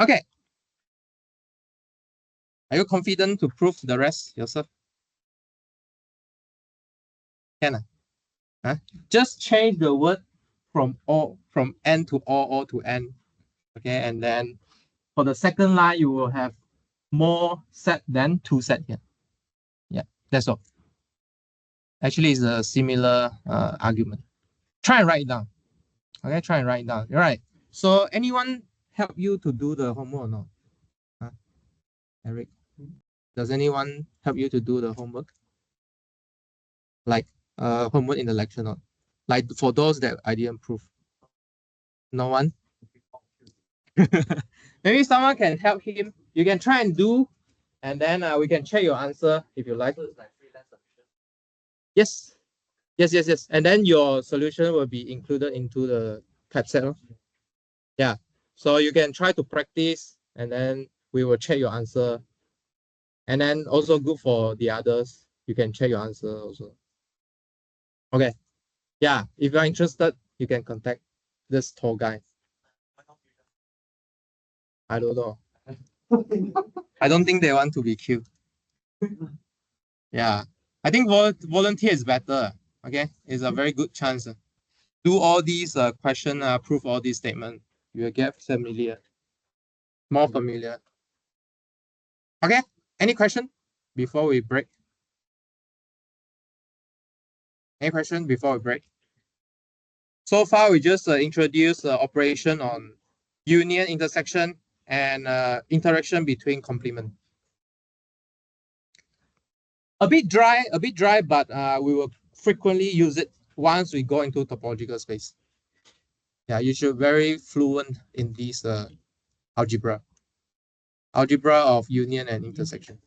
S1: Okay. Are you confident to prove the rest yourself? Can I? Just change the word from n to all to n. Okay, and then for the second line, you will have more set than two set here. Yeah, that's all. Actually, it's a similar argument. Try and write it down. Okay, try and write it down. All right. So anyone help you to do the homework or not? Eric, does anyone help you to do the homework? Like homework in the lecture, not like for those that I didn't prove. No one. Maybe someone can help him. You can try and do, and then we can check your answer if you like. Yes, yes. And then your solution will be included into the type set. Yeah. So you can try to practice, and then we will check your answer. And then also good for the others. You can check your answer also. Okay. Yeah. If you're interested, you can contact this tall guy. I don't know. I don't think they want to be killed. Yeah. I think volunteer is better. Okay. It's a very good chance. Do all these question, prove all these statements. You will get familiar. More familiar. Okay. Any question before we break? Any question before we break? So far, we just introduced operation on union, intersection, and interaction between complement. A bit dry, but we will frequently use it once we go into topological space. Yeah, you should be very fluent in this algebra of union and intersection.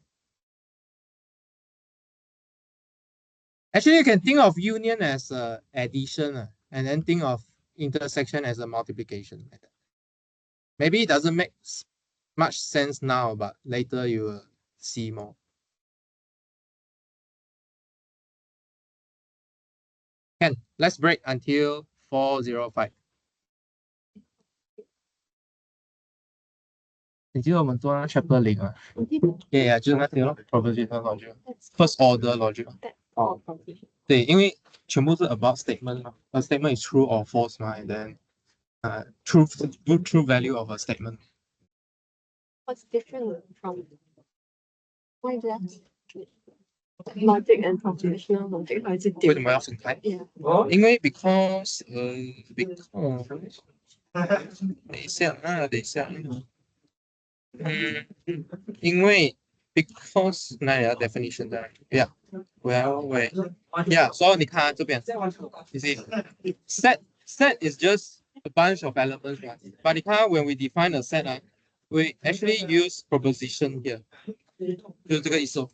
S1: Actually, you can think of union as addition and then think of intersection as a multiplication. Maybe it doesn't make much sense now, but later you will see more. Let's break until 4:05.
S5: 你记得我们做那个 chapter 0啊？对，就是那些咯 propositional logic，first order logic。
S3: 哦，
S5: 对，因为全部是 about statement 嘛，a statement is true or false 嘛，and then true value of a statement。
S3: What's different from why is that? Logic and propositional logic, how is it
S5: 为什
S3: different?
S5: 么要分开？
S3: Yeah.
S5: 因为 because 等一下啊，等一下，因为 because 那里的 definition 在哪里 ？Yeah，所以你看这边，you see set is just a bunch of elements, right? But 你看 when we define a set 啊，we actually use proposition here，就是这个意思哦。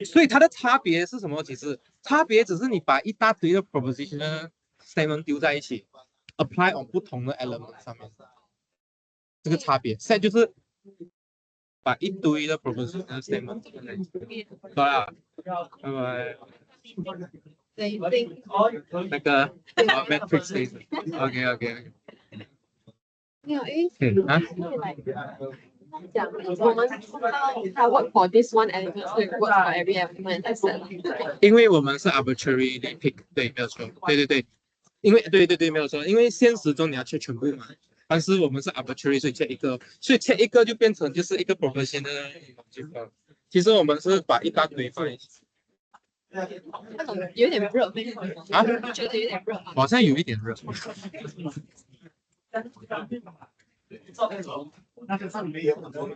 S5: 所以它的差别是什么？其实差别只是你把一大堆的 propositional statement 丢在一起 ，apply on 不同的 element 上面，这个差别。set 就是把一堆的 propositional statement 好了，拜拜。那个matrix statement，OK。
S3: 没有，因
S5: 啊，
S3: 为 like 讲我们知道它 work for this one element，所以 work for every element except
S5: 因为我们是 arbitrarily pick，对，没有错，对，因为对没有错，因为现实中你要 check 全部嘛，但是我们是 arbitrary，所以 check 一个，所以 check 一个就变成就是一个 proposition 的情况。其实我们是把一大堆放一起
S3: 那种有点热，
S5: 啊，
S3: 觉得有点热。
S5: 好像有一点热。
S4: 那个上里面有很多，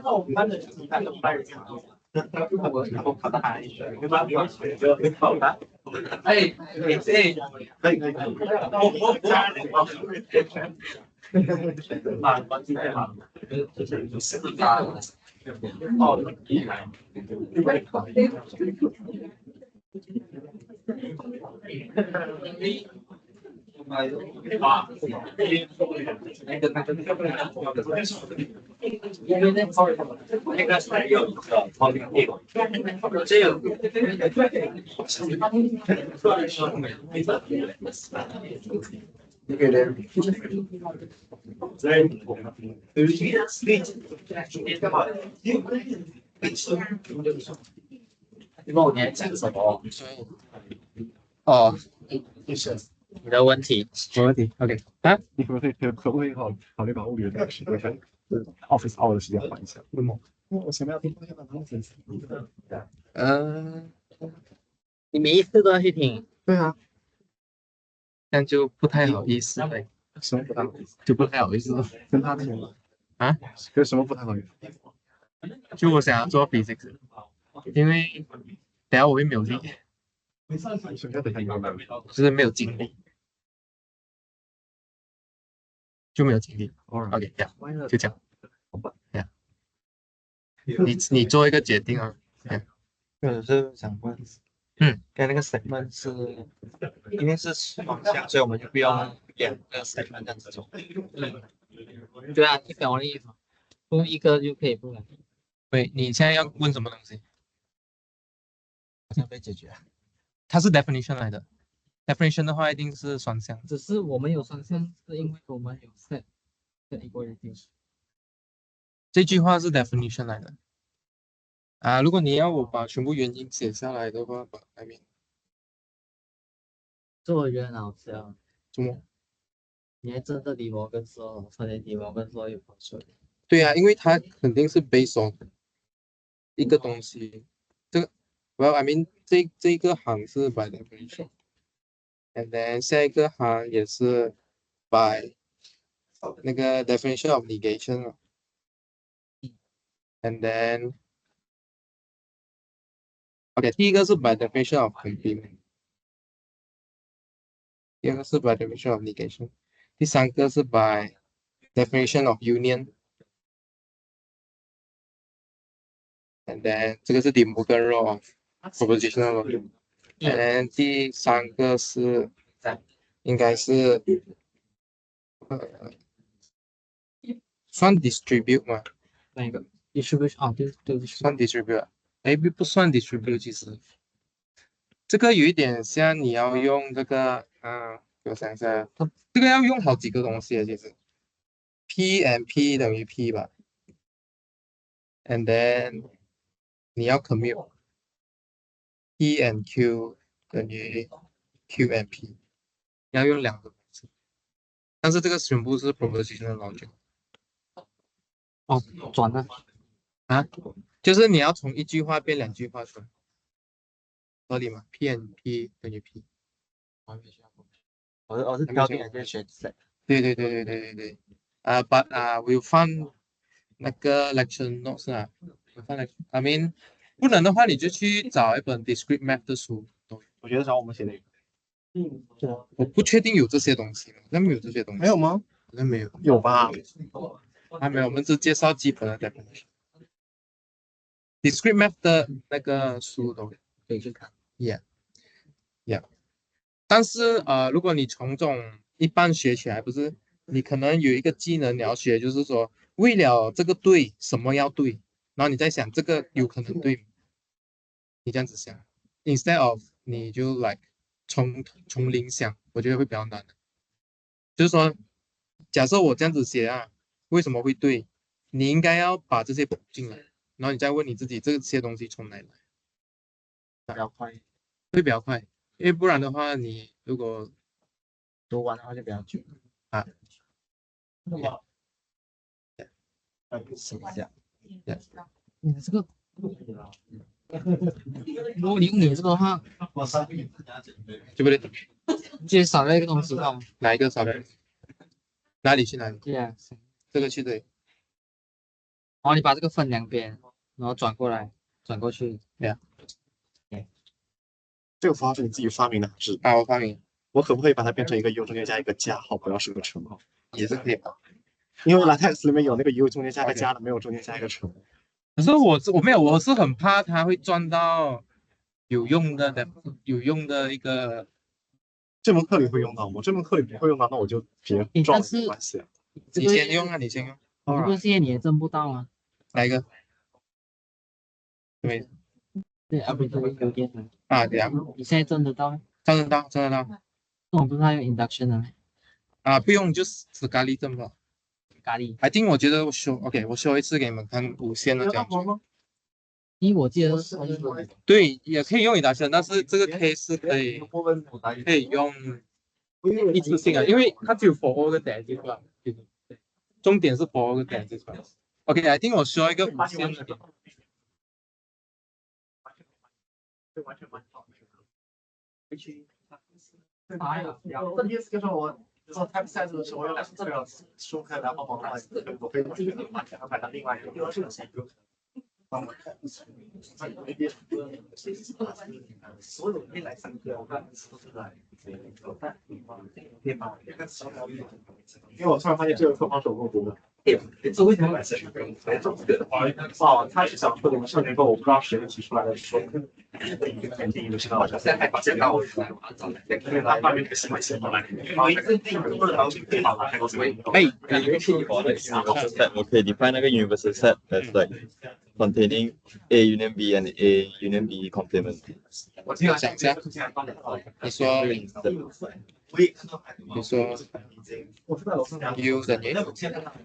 S4: 那我们班的就是班人，然后考到哪里去？对吧？就考他。哎，可以。我家里哇，那个是有一个超级帝国，这有。
S2: 梦年讲什么？
S5: 哦，
S2: 你的问题。
S5: 没问题，OK 啊？
S6: 你可不可以考虑把物理的那个时间跟Office Hour 的时间换一下？
S5: 为什么？
S6: 因为我前面要听那个 nonsense。
S2: 你每一次都要去听。
S6: 对啊，
S5: 这样就不太好意思了，
S6: 什么不太好意思？
S5: 就不太好意思了
S6: 跟他听了
S5: 啊？
S6: 跟什么不太好意思？
S5: 就我想要做 physics，因为等下我会没有力，
S6: 所以要等一下你慢慢。
S5: 就是没有精力，就没有精力。OK，呀，就这样。
S6: 好吧。
S5: 呀，你做一个决定啊。
S7: 我是想问，刚才那个 segment 是因为是双向，所以我们就不用两个 segment 这样子做。
S2: 对啊，你懂我的意思吗？用一个就可以不了。
S5: 对，你现在要问什么东西？
S7: 好像被解决了。
S5: 它是 definition 来的 ，definition 的话一定是双向。
S2: 只是我们有双向，是因为我们有 set 跟 equality。
S5: 这句话是 definition 来的。啊，如果你要我把全部原因写下来的话，I mean，
S2: 这我觉得很好笑。
S5: 怎么？
S2: 你还真的李摩根说，昨天李摩根说有口水。
S5: 对啊，因为它肯定是 based on 一个东西。这个 ，Well I mean 这个行是 by definition，and then 下一个行也是 by 那个 definition of negation 了，and then OK， 第一个是 by definition of complement， 第二个是 by definition of negation， 第三个是 by definition of union。And then 这个是 De Morgan law of propositional logic。And then 第三个是应该是算 distribute 吗？
S2: 那个 distribution 啊，对，
S5: 算 distribute， 哎，不算 distribute， 其实这个有一点像你要用这个，我想一下，这个要用好几个东西其实。P and P 等于 P 吧，and then 你要 commute P and Q 等于 Q and P，要用两个公式，但是这个全部是 propositional logic
S7: 哦，转了，
S5: 啊，就是你要从一句话变两句话出来，合理吗 ？P and P 等于 P。
S7: 我是挑定就选 set。
S5: 对。but we found 那个 lecture notes 啊，我放 I mean 不能的话你就去找一本 discrete math 的书。
S6: 我觉得找我们写的
S5: 我不确定有这些东西，好像没有这些东西。
S6: 没有吗？
S5: 好像没有。
S6: 有吧？
S5: 还没有，我们只介绍基本的 definition。discrete math 的那个书都可以去看。Yeah。但是如果你从这种一般学起来，不是你可能有一个技能你要学，就是说为了这个对，什么要对，然后你在想这个有可能对，你这样子想 ，instead of 你就 like 从零想，我觉得会比较难的。就是说，假设我这样子写啊，为什么会对？你应该要把这些补进来，然后你再问你自己这些东西从哪里来，
S7: 比较快，
S5: 会比较快，因为不然的话，你如果
S7: 读完的话就比较久。
S5: 啊。
S7: 试一下。
S3: 你这个，如果你用你这个的话，
S5: 对不对？
S3: 就少了一个东西吧？
S5: 哪一个少了？哪里去哪里？
S3: 对啊，
S5: 这个去这里。
S3: 然后你把这个分两边，然后转过来，转过去。
S5: 对啊。
S6: 这个符号是你自己发明的还是？
S5: 啊，我发明
S6: 我可不可以把它变成一个 U 中间加一个加号，不要是个乘号？
S5: 也是可以吧。
S6: 因为 LaTeX 里面有那个 U 中间加个加的，没有中间加一个乘。
S5: 可是我没有，我是很怕它会赚到有用的一个。
S6: 这门课里会用到吗？这门课里不会用到，那我就别撞了，没关系啊。
S5: 你先用啊，你先用。
S3: 这个线你也挣不到啊。
S5: 哪一个？对
S3: 对啊，不是有点难。
S5: 啊，对啊。
S3: 你现在挣得到吗？
S5: 挣得到。
S3: 这种不是他用 induction 的吗？
S5: 啊，不用，就是死咖喱挣吧。
S3: 咖喱。
S5: I think 我觉得我修一次给你们看无限的这样子。
S3: 因为我记得是
S5: 对，也可以用 induction，但是这个 case 是可以用一次性啊，因为它只有 for all 个 data，重点是 for all 个 data。OK，I think 我修一个无限的。
S6: 这意思就是我做 type size 的时候，要这个书可以来帮忙的话，我可以把这个安排到另外一个。所有人来上课，我看都是来因为我突然发现这个课方手够多。这为什么来是哦，他是想说你们上节课我不知道谁提出来的，说肯定有知道，现在还发现到我因为他发明这个新闻写过来，
S7: 我可以 define 那个 universal set as like containing A union B and A union B complement。
S5: 我想一下，你说 U 等于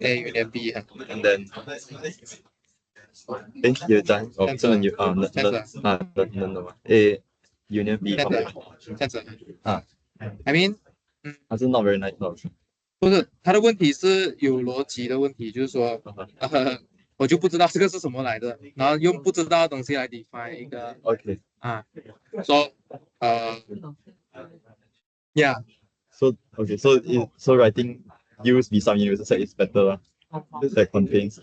S5: A union B
S7: and then 有张哦，这有啊，能 A union B
S5: 这样子
S7: 啊
S5: ，I mean，
S7: 还是 not very nice。
S5: 不是，他的问题是有逻辑的问题，就是说，我就不知道这个是什么来的，然后用不知道的东西来 define 一个
S7: OK
S5: 啊，说yeah。
S7: So okay, so writing use be some universal set is better that contains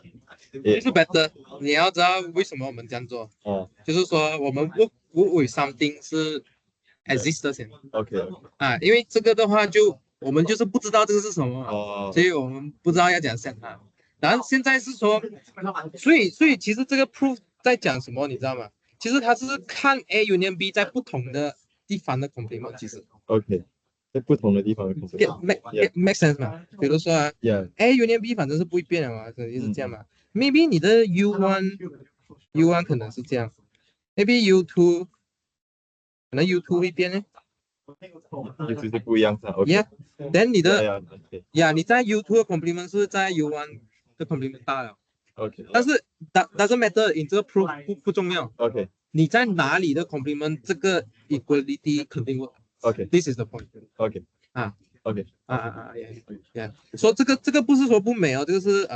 S5: 不是 better， 你要知道为什么我们这样做
S7: 哦，
S5: 就是说我们不为 something 是 exist 先
S7: OK
S5: 啊，因为这个的话就我们就是不知道这个是什么嘛，
S7: 哦，
S5: 所以我们不知道要讲想它。然后现在是说，所以其实这个 proof 在讲什么，你知道吗？其实它是看 A union B 在不同的地方的 complement， 其实
S7: OK。在不同的地方的
S5: make sense 嘛？比如说啊
S7: ，Yeah，
S5: A union B 反正是不会变的嘛，肯定是这样嘛。Maybe 你的 U1 可能是这样 ，Maybe U2 可能 U2 会变呢。
S8: 意思是不一样的。OK。
S5: Yeah. Then 你的
S8: Yeah,
S5: 你在 U2 的 complement 是在 U1 的 complement 大了。
S8: OK。
S5: 但是 doesn't matter， 你这个 proof 不重要。
S8: OK。
S5: 你在哪里的 complement 这个 equality 肯定 work。
S8: OK。
S5: This is the point。
S8: OK。
S5: 啊
S8: OK。
S5: yeah。所以这个不是说不美哦，这个是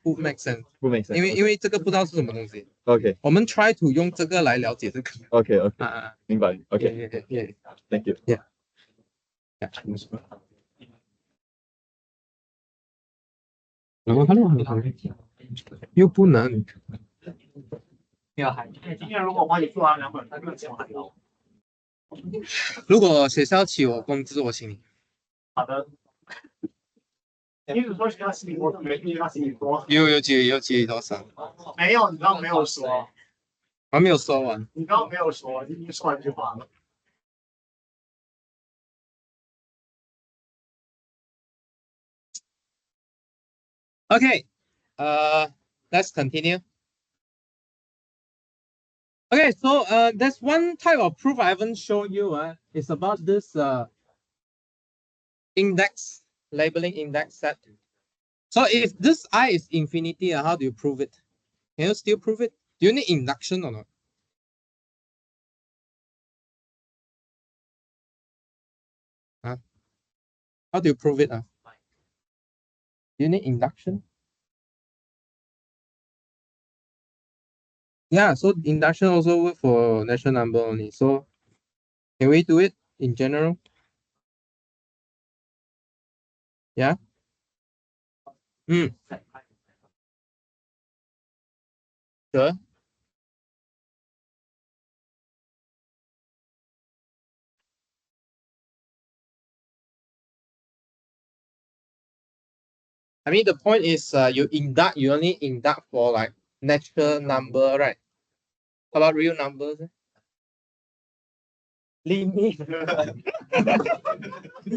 S5: 不 make sense。
S8: 不 make sense。
S5: 因为这个不知道是什么东西。
S8: OK。
S5: 我们 try to 用这个来了解这个。
S8: OK。 明白。OK。 Thank you。
S5: Yeah。然后 hello 又不能。
S6: 今天如果帮你做完2本，那个钱我还有。
S5: 如果学校起我工资，我请你。
S6: 好的。你只说学校请你多，没学校请你多。
S5: 有几多少？
S6: 没有，你刚刚没有说。
S5: 还没有说完。
S6: 你刚刚没有说，你已经说完这句话了。
S5: Okay, let's continue. Okay, so there's one type of proof I haven't shown you. It's about this index labeling index set. So if this I is infinity, how do you prove it? Can you still prove it? Do you need induction or not? How do you prove it? Do you need induction? Yeah, so induction also work for natural number only. So can we do it in general? Yeah. Sure. I mean, the point is you only induct for like natural number, right? How about real numbers? Limit.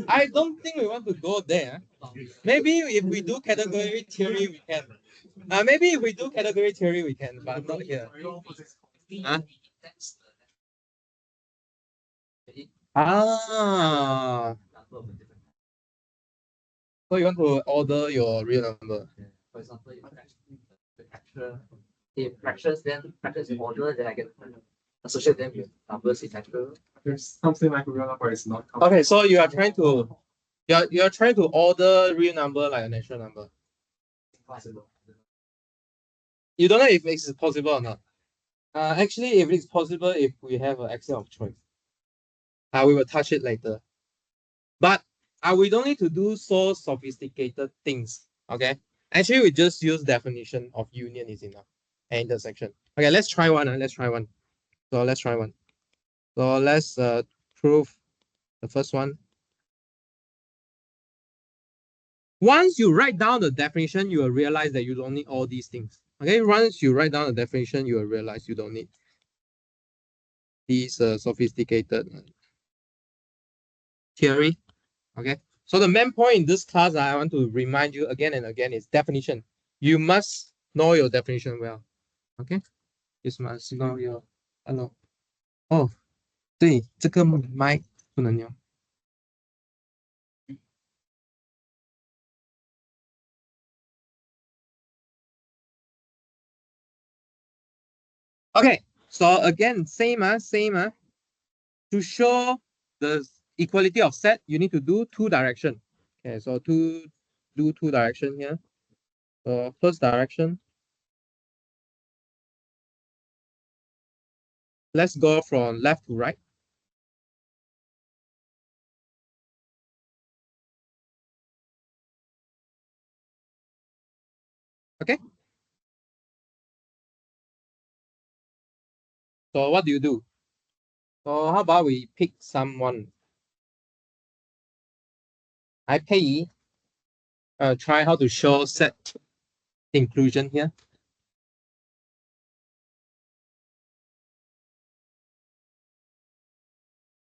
S5: I don't think we want to go there. Maybe if we do category theory, we can. Maybe if we do category theory, we can, but not here. So you want to order your real number?
S2: For example, if fractions, then fractions in order, then I can associate them with numbers in natural.
S6: There's something like a real number is not.
S5: Okay, so you are trying to order real number like a natural number.
S2: Possible.
S5: You don't know if it's possible or not. Actually, if it's possible, if we have an excel of choice, we will touch it later. But we don't need to do so sophisticated things. Okay. Actually, we just use definition of union is enough and intersection. Okay, let's try one. Let's try one. So let's try one. So let's prove the first one. Once you write down the definition, you will realize that you don't need all these things. Okay, once you write down the definition, you will realize you don't need these sophisticated theory. Okay, so the main point in this class I want to remind you again and again is definition. You must know your definition well. Okay, you must know your hello. Oh, 对，这个麦不能用。Okay, so again, same. To show the equality of set, you need to do two direction. Okay, so do two direction here. First direction. Let's go from left to right. Okay. So what do you do? So how about we pick someone? I pay. Try how to show set inclusion here.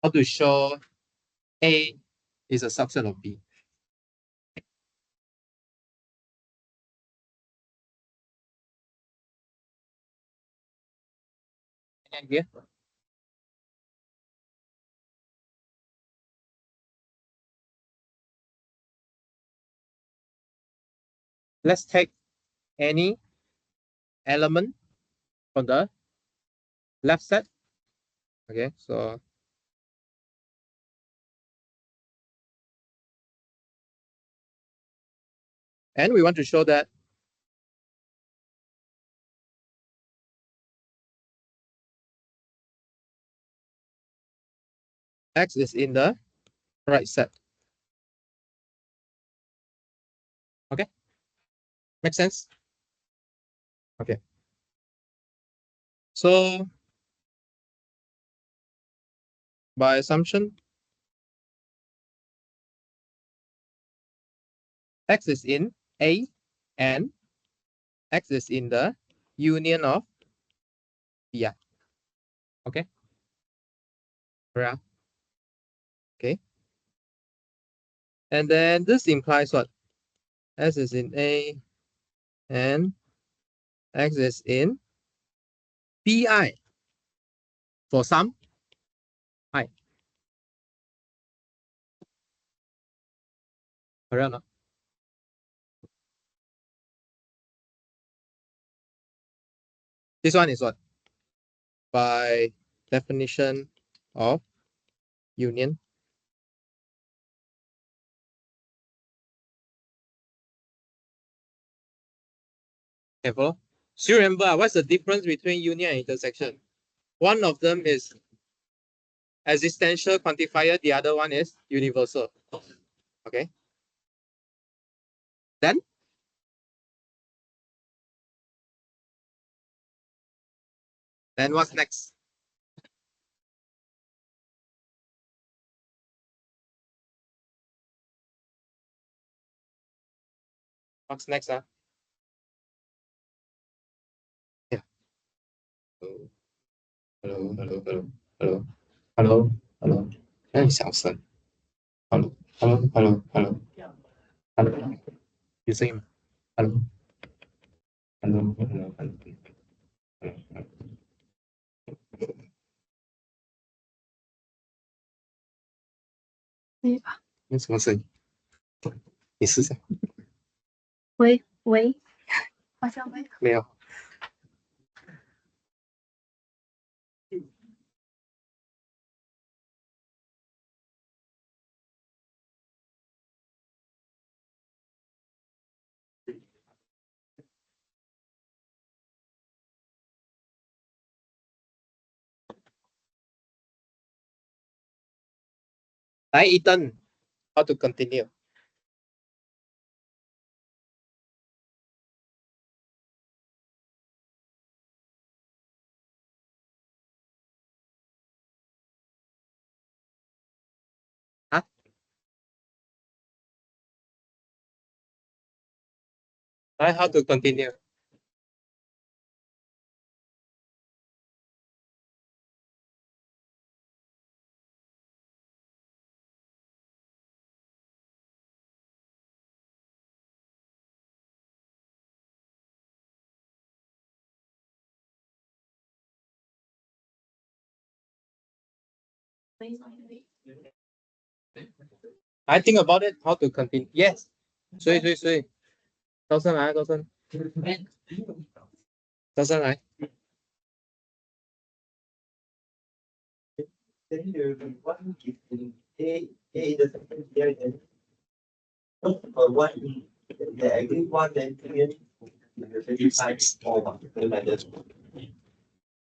S5: How to show A is a subset of B. And here. let's take any element from the left set. Okay, so and we want to show that X is in the right set. Okay, make sense? Okay, so by assumption, X is in A and X is in the union of BI. Okay, yeah. Okay, and then this implies what? S is in A and X is in BI for some I. Correct or not? This one is what? By definition of union. Okay, follow? Still remember what's the difference between union and intersection? One of them is existential quantifier, the other one is universal. Okay. Then what's next? What's next? Yeah. Hello, hello, hello, hello, hello, hello, hello. 很小声。Hello, hello, hello, hello, hello. 有声音吗 ？Hello, hello, hello, hello, hello.
S3: 可以吧？
S5: 没什么声音。你试下。
S3: 喂，好像没有。
S5: 没有。来，Ethan, how to continue? Huh? Like how to continue? I think about it, how to continue. Yes. 所以，高声来，高声，高声来。
S6: Then you one is in A the second here, then one in the agree one, then here. Besides all like that.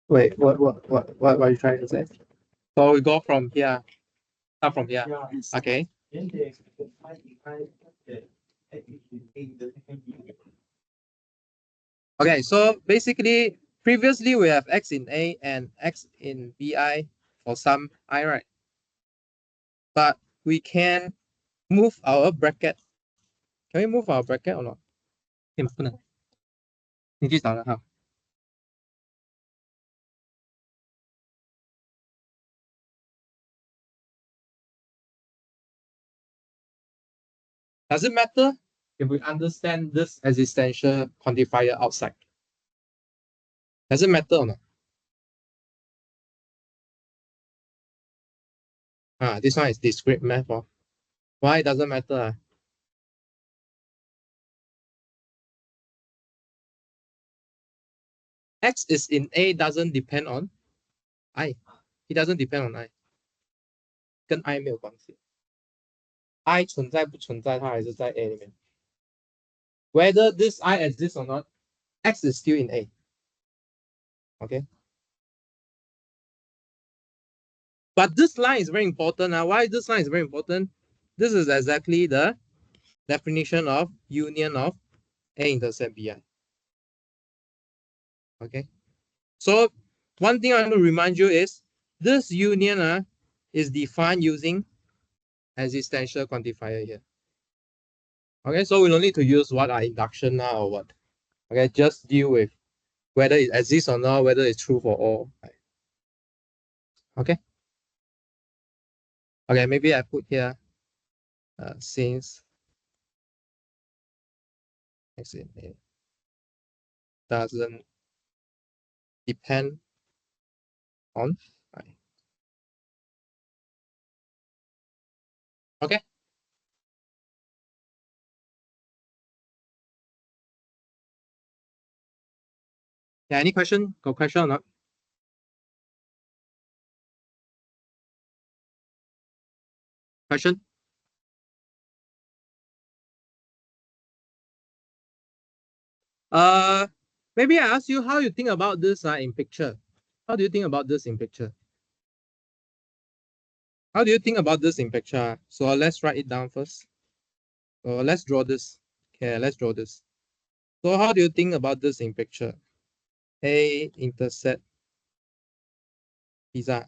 S5: Wait, what are you trying to say? So we go from here. Start from here. Okay.
S6: Then the find behind the A the second here.
S5: Okay, so basically, previously we have X in A and X in BI for some I, right? But we can move our bracket. Can we move our bracket or not? 可以吗？不能。你去找了哈。Does it matter if we understand this existential quantifier outside? Does it matter or not? This one is discrete math. Why it doesn't matter? X is in A doesn't depend on I. It doesn't depend on I. 跟 I 没有关系。I 存在不存在，它还是在 A 里面。Whether this I exists or not, X is still in A. Okay. But this line is very important. Why this line is very important? This is exactly the definition of union of A intercept BI. Okay. So one thing I want to remind you is this union is defined using existential quantifier here. Okay, so we don't need to use what are induction now or what. Okay, just deal with whether it exists or not, whether it's true for all. Okay. Okay, maybe I put here since it doesn't depend on I. Okay. Yeah, any question? Got question or not? Question? Maybe I ask you how you think about this in picture. How do you think about this in picture? How do you think about this in picture? So let's write it down first. So let's draw this. Okay, let's draw this. So how do you think about this in picture? A intercept pizza.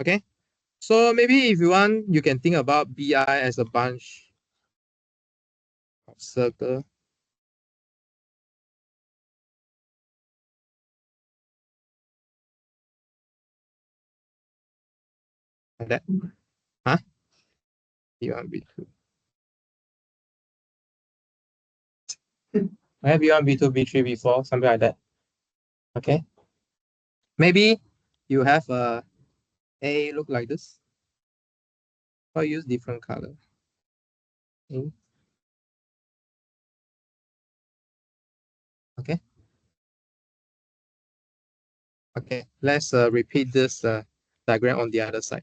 S5: Okay. So maybe if you want, you can think about BI as a bunch of circle. Like that. Huh? B1, B2. I have B1, B2, B3, B4, something like that. Okay. Maybe you have A look like this. Or use different color. Okay. Okay. Let's repeat this diagram on the other side.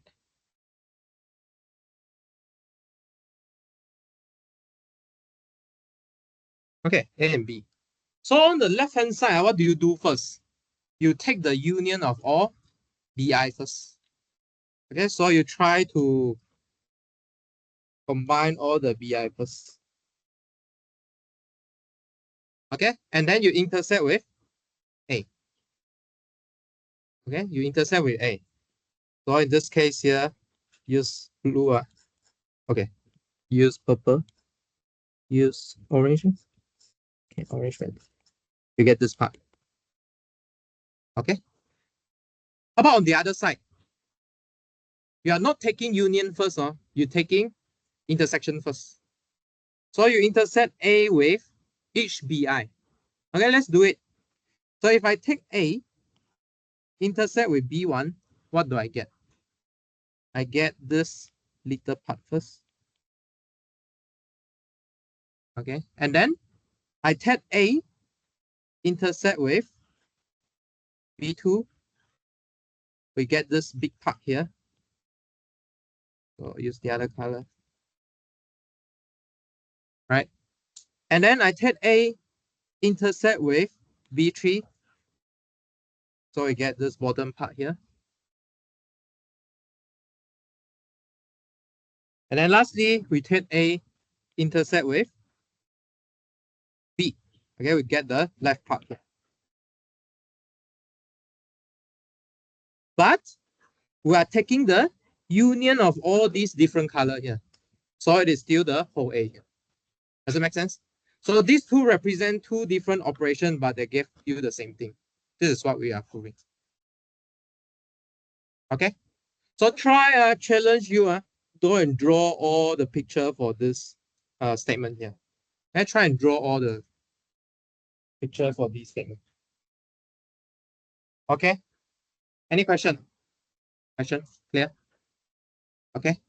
S5: Okay, A and B. So on the left hand side, what do you do first? You take the union of all BI first. Okay, so you try to combine all the BI first. Okay, and then you intersect with A. Okay, you intersect with A. So in this case here, use blue. Okay, use purple. Use orange. Okay, orange red. You get this part. Okay. How about on the other side? You are not taking union first, you're taking intersection first. So you intersect A with each BI. Okay, let's do it. So if I take A, intersect with B1, what do I get? I get this little part first. Okay, and then I take A, intersect with B2, we get this big part here. So use the other color. Right? And then I take A, intersect with B3. So we get this bottom part here. And then lastly, we take A, intersect with B. Okay, we get the left part here. But we are taking the union of all these different color here. So it is still the whole A here. Does it make sense? So these two represent two different operations, but they give you the same thing. This is what we are proving. Okay. So try challenge you go and draw all the picture for this statement here. And try and draw all the picture for this statement. Okay. Any question? Question? Clear? Okay.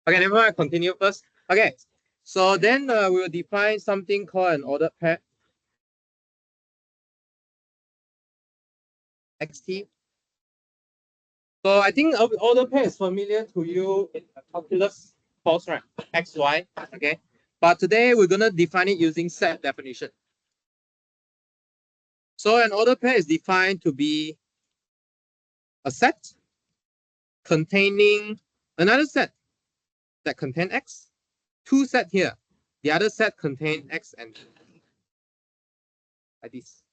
S5: Okay, never mind, continue first. Okay, so then we will define something called an ordered pair. XT. So I think ordered pair is familiar to you in the calculus course, right? XY, okay? But today we're gonna define it using set definition. So an ordered pair is defined to be a set containing another set that contain X, two set here. The other set contain X and like this.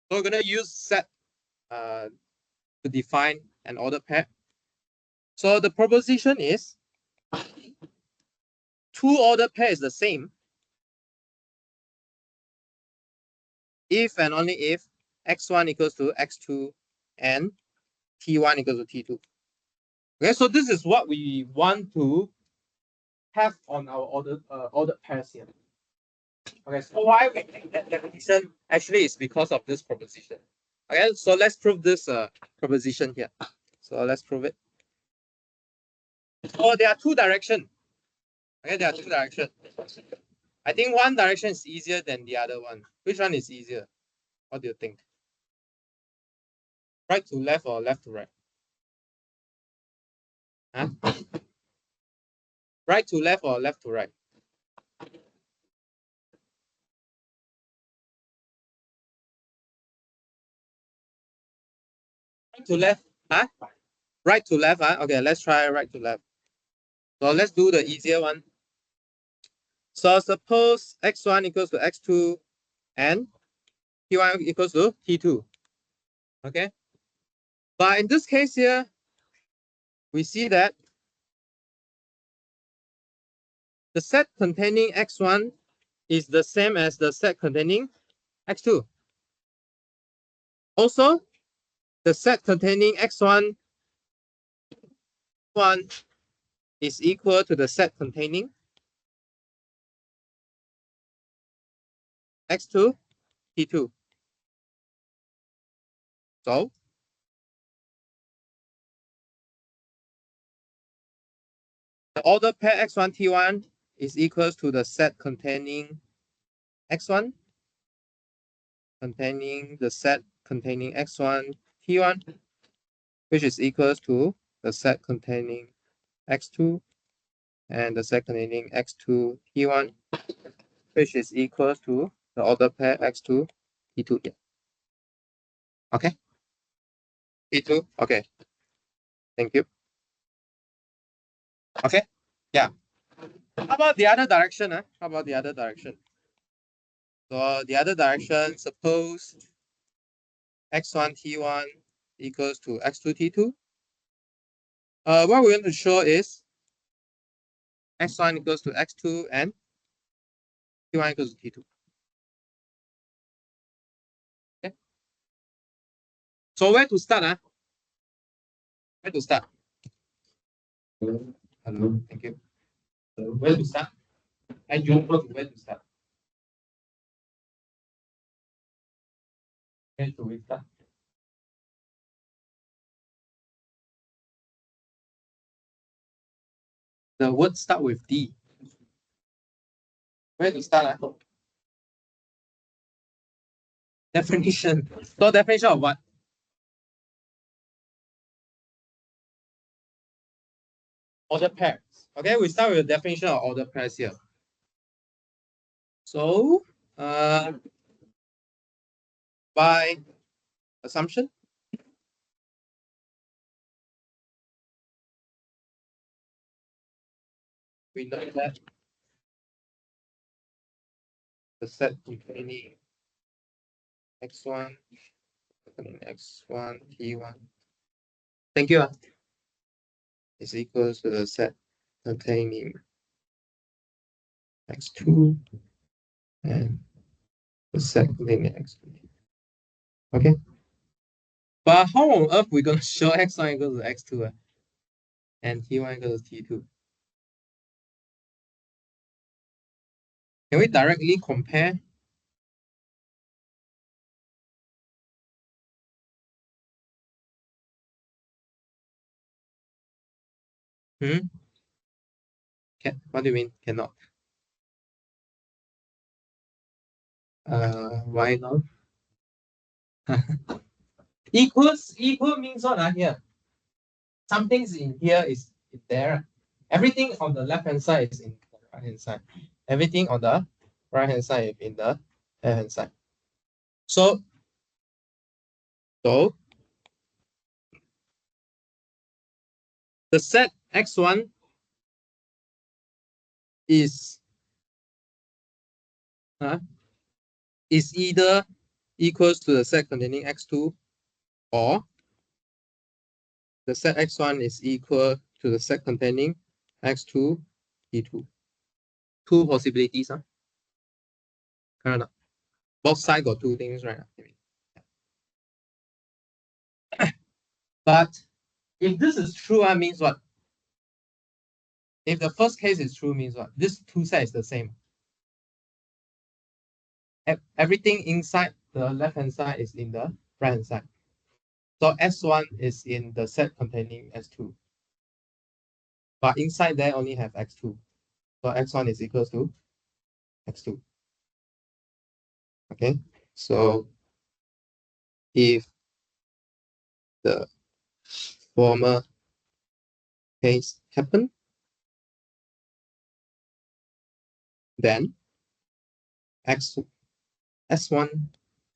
S5: So we're gonna use set to define an ordered pair. So the proposition is two ordered pair is the same if and only if x1 equals to x2 and t1 equals to t2. Okay, so this is what we want to have on our ordered pairs here. Okay, so why we take that definition? Actually, it's because of this proposition. Okay, so let's prove this proposition here. So let's prove it. So there are two directions. Okay, there are two directions. I think one direction is easier than the other one. Which one is easier? What do you think? Right to left or left to right? Huh? Right to left or left to right? Right to left? Huh? Right to left? Huh? Okay, let's try right to left. So let's do the easier one. So suppose x1 equals to x2 and t1 equals to t2. Okay. But in this case here, we see that the set containing x1 is the same as the set containing x2. Also, the set containing x1 is equal to the set containing x2, t2. So the ordered pair x1, t1 is equal to the set containing x1 containing the set containing x1, t1, which is equal to the set containing x2 and the set containing x2, t1, which is equal to the order pair x2, t2 here. Okay? t2, okay. Thank you. Okay? Yeah. How about the other direction? How about the other direction? So the other direction, suppose x1, t1 equals to x2, t2. What we're going to show is x1 equals to x2 and t1 equals to t2. Okay. So where to start? Where to start? Hello. Thank you. Where to start? And you know where to start? Where to we start? The word start with D. Where to start? Definition. So definition of what? Ordered pairs. Okay, we start with the definition of ordered pairs here. So, by assumption, we know that the set containing x1, x1, t1. Thank you. Is equals to the set containing x2 and the set containing x2. Okay. But how on earth we gonna show x1 equals to x2 and t1 equals to t2? Can we directly compare? What do you mean cannot? Why not? Equal means what here? Something's in here is there. Everything on the left hand side is in the right hand side. Everything on the right hand side is in the left hand side. So the set x1 is either equals to the set containing x2 or the set x1 is equal to the set containing x2 t2. Two possibilities. Correct. Both sides got two things, right? But if this is true, means what? If the first case is true, means what? This two set is the same. Everything inside the left hand side is in the right hand side. So S1 is in the set containing S2. But inside there only have X2. So X1 is equals to X2. Okay, so if the former case happen, then S1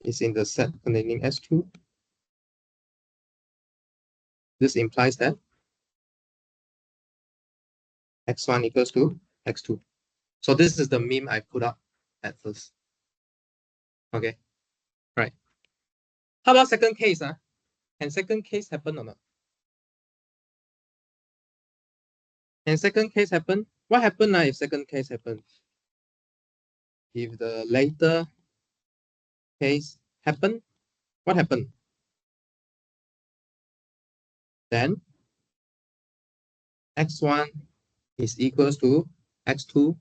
S5: is in the set containing S2. This implies that X1 equals to X2. So this is the meme I put up at first. Okay, right. How about second case? Can second case happen or not? Can second case happen? What happen if second case happens? If the later case happen, what happened? Then x1 is equals to x2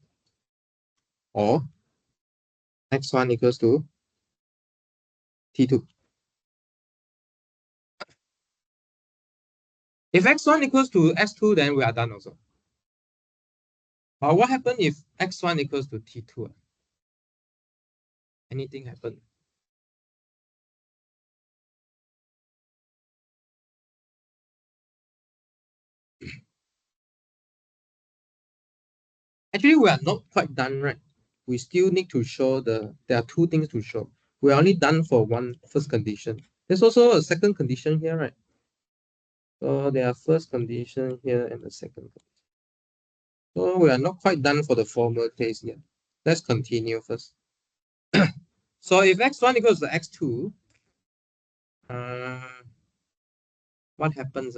S5: or x1 equals to t2. If x1 equals to x2, then we are done also. But what happens if x1 equals to t2? Anything happen? Actually, we are not quite done, right? We still need to show there are two things to show. We're only done for one first condition. There's also a second condition here, right? So there are first condition here and the second condition. So we are not quite done for the former case yet. Let's continue first. So if x1 equals to x2, what happens?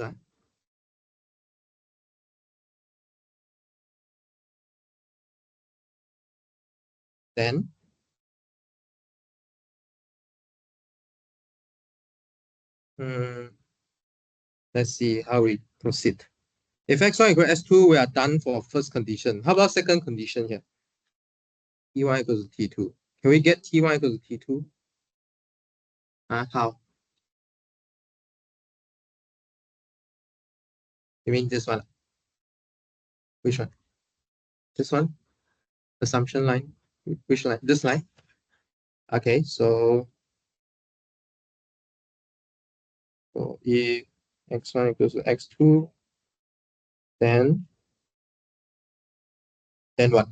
S5: Then let's see how we proceed. If x1 equals x2, we are done for first condition. How about second condition here? T1 equals to t2. Can we get t1 equals to t2? How? You mean this one? Which one? This one? Assumption line? Which line? This line? Okay, so if x1 equals to x2, then what?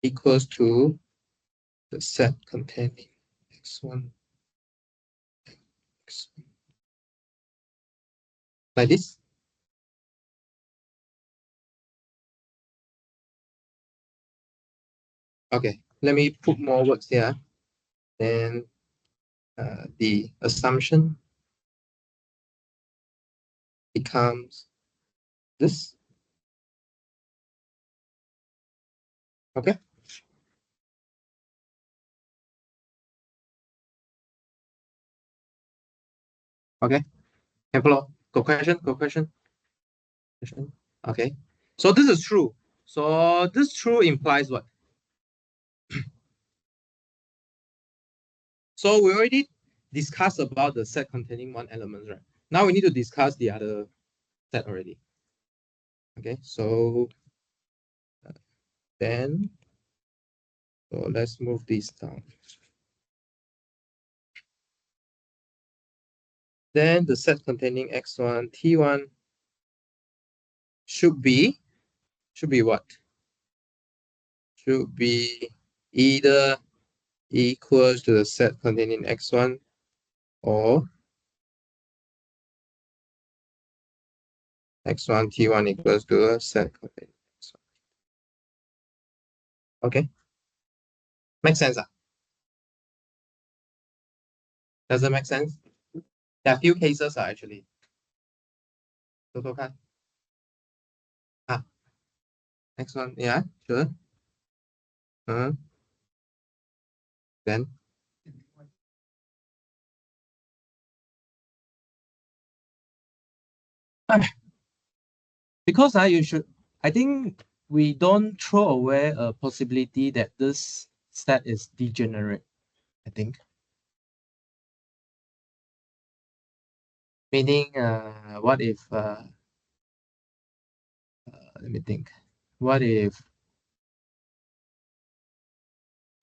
S5: Equals to the set containing x1, x1. Like this. Okay, let me put more words here. Then the assumption becomes this. Okay. Okay. Hello. Go question. Okay. So this is true. So this true implies what? So we already discussed about the set containing one element, right? Now we need to discuss the other set already. Okay, so then, so let's move this down. Then the set containing x1, t1 should be what? Should be either equals to the set containing x1 or x1 t1 equals to a set containing x1. Okay, make sense? Does it make sense? There are a few cases actually. X1, yeah, sure. Then because you should, I think we don't throw away a possibility that this set is degenerate, I think. Meaning, what if, let me think. What if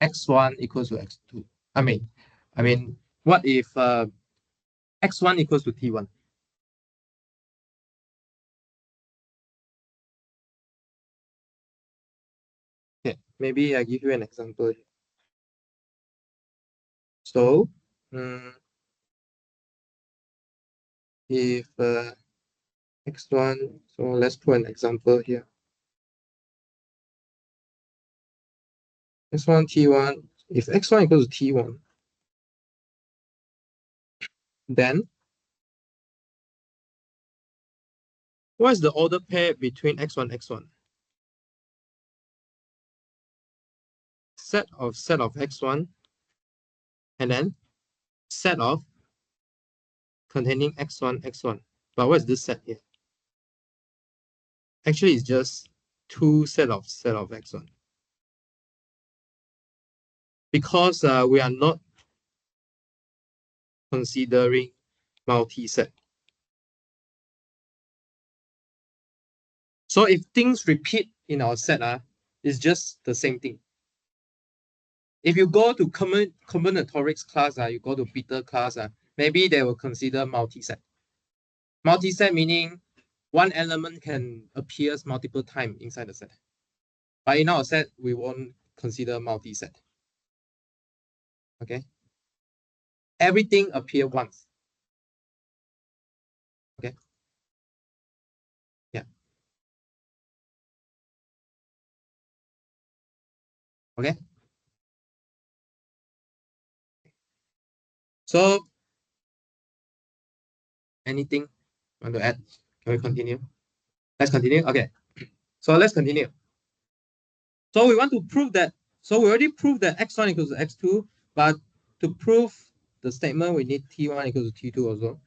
S5: x1 equals to x2? I mean, what if x1 equals to t1? Okay, maybe I give you an example. So, if x1, so let's put an example here. x1, t1, if x1 equals to t1, then what is the order pair between x1, x1? Set of x1 and then set of containing x1, x1. But what is this set here? Actually, it's just two set of x1. Because we are not considering multi-set. So if things repeat in our set, it's just the same thing. If you go to combinatorics class, you go to Peter class, maybe they will consider multi-set. Multi-set meaning one element can appear multiple times inside the set. But in our set, we won't consider multi-set. Okay. Everything appear once. Okay. Yeah. Okay. So anything want to add? Can we continue? Let's continue. Okay. So let's continue. So we want to prove that. So we already proved that x1 equals to x2, but to prove the statement, we need t1 equals to t2 also.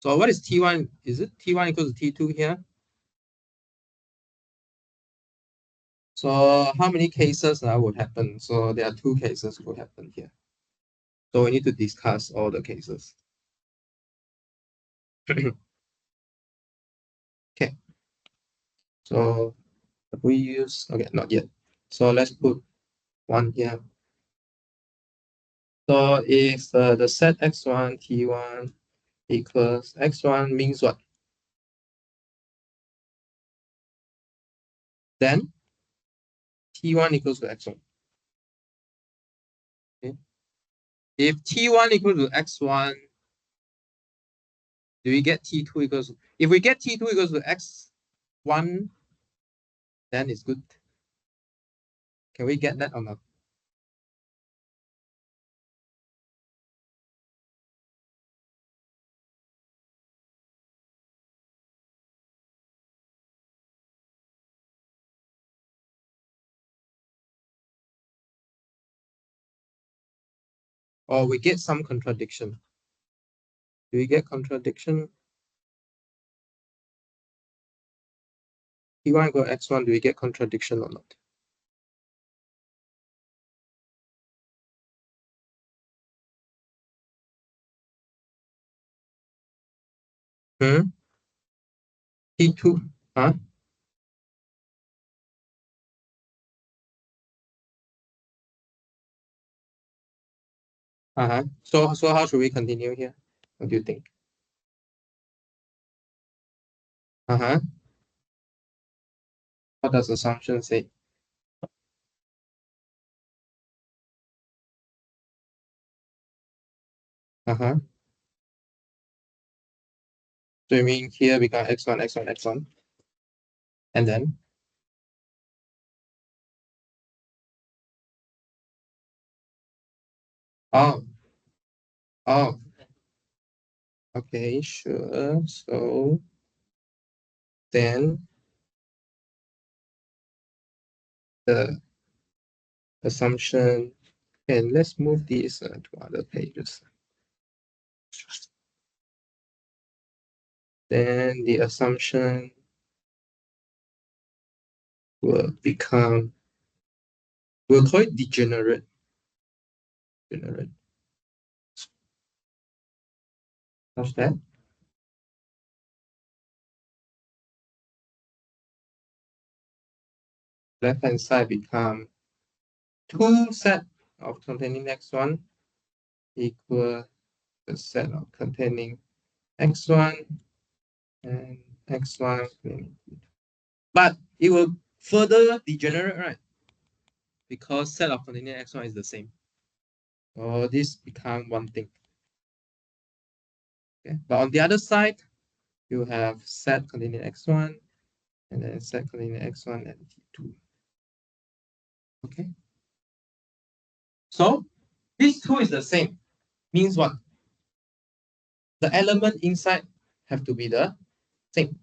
S5: So what is t1? Is it t1 equals to t2 here? So how many cases would happen? So there are two cases would happen here. So we need to discuss all the cases. Okay. So we use, okay, not yet. So let's put one here. So if the set x1, t1 equals x1 means what? Then t1 equals to x1. Okay. If t1 equals to x1, do we get t2 equals to, if we get t2 equals to x1, then it's good. Can we get that or not? Or we get some contradiction? Do we get contradiction? T1 equals x1, do we get contradiction or not? T2, huh? So how should we continue here? What do you think? What does assumption say? So you mean here become x1, x1, x1, and then oh, okay, sure. So then the assumption, and let's move these to other pages. Then the assumption will become, we'll call it degenerate. Such that left hand side become 2 set of containing x1 equal the set of containing x1 and x1. But it will further degenerate, right? Because set of containing x1 is the same. So this become one thing. Okay. But on the other side, you have set containing x1 and then set containing x1 and t2. Okay. So these two is the same. Means what? The element inside have to be the same.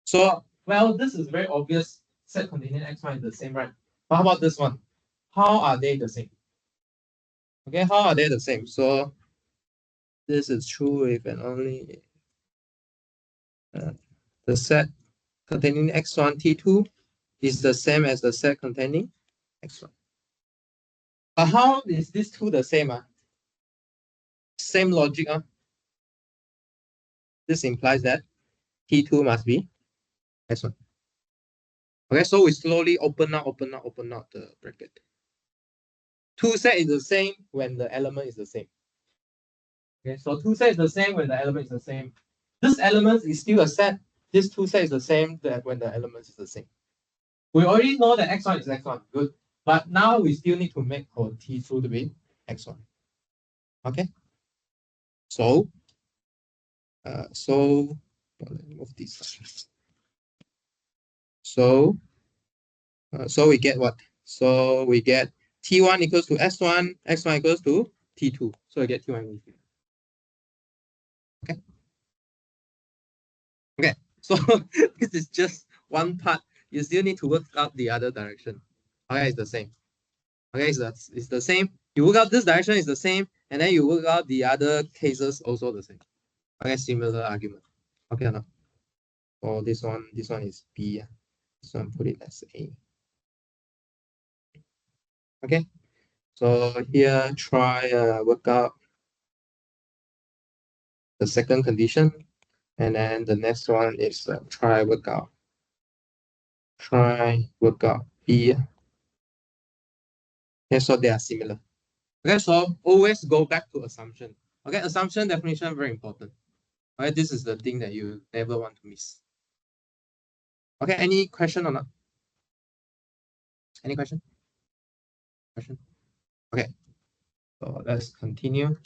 S5: So, well, this is very obvious. Set containing x1 is the same, right? But how about this one? How are they the same? Okay, how are they the same? So this is true if and only the set containing x1 t2 is the same as the set containing x1. But how is these two the same? Same logic. This implies that t2 must be x1. Okay, so we slowly open out the bracket. Two set is the same when the element is the same. Okay, so two set is the same when the element is the same. This element is still a set. This two set is the same that when the element is the same. We already know that x1 is x1. Good. But now we still need to make our t2 to be x1. Okay. So let me move this. So we get what? So we get t1 equals to s1, x1 equals to t2. So we get t1 equals to t2. Okay. Okay. So this is just one part. You still need to work out the other direction. Okay, it's the same. Okay, it's the same. You work out this direction is the same, and then you work out the other cases also the same. Okay, similar argument. Okay or not? Oh, this one is B. This one put it as A. Okay, so here try work out the second condition, and then the next one is try work out B. Okay, so they are similar. Okay, so always go back to assumption. Okay, assumption definition very important. Okay, this is the thing that you never want to miss. Okay, any question or not? Any question? Okay, so let's continue.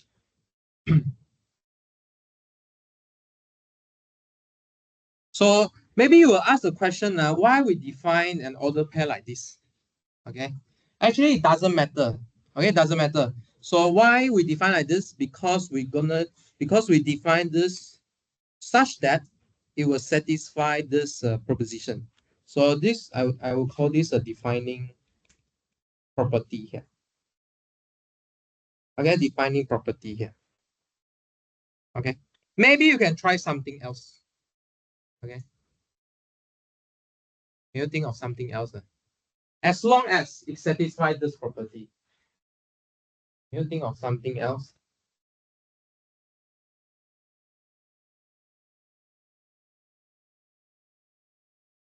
S5: So maybe you will ask the question why we define an order pair like this. Okay, actually it doesn't matter. Okay, it doesn't matter. So why we define like this? Because we define this such that it will satisfy this proposition. So this I will call this a defining property here. Okay, defining property here. Okay, maybe you can try something else. Okay, you think of something else. As long as it satisfies this property. You think of something else.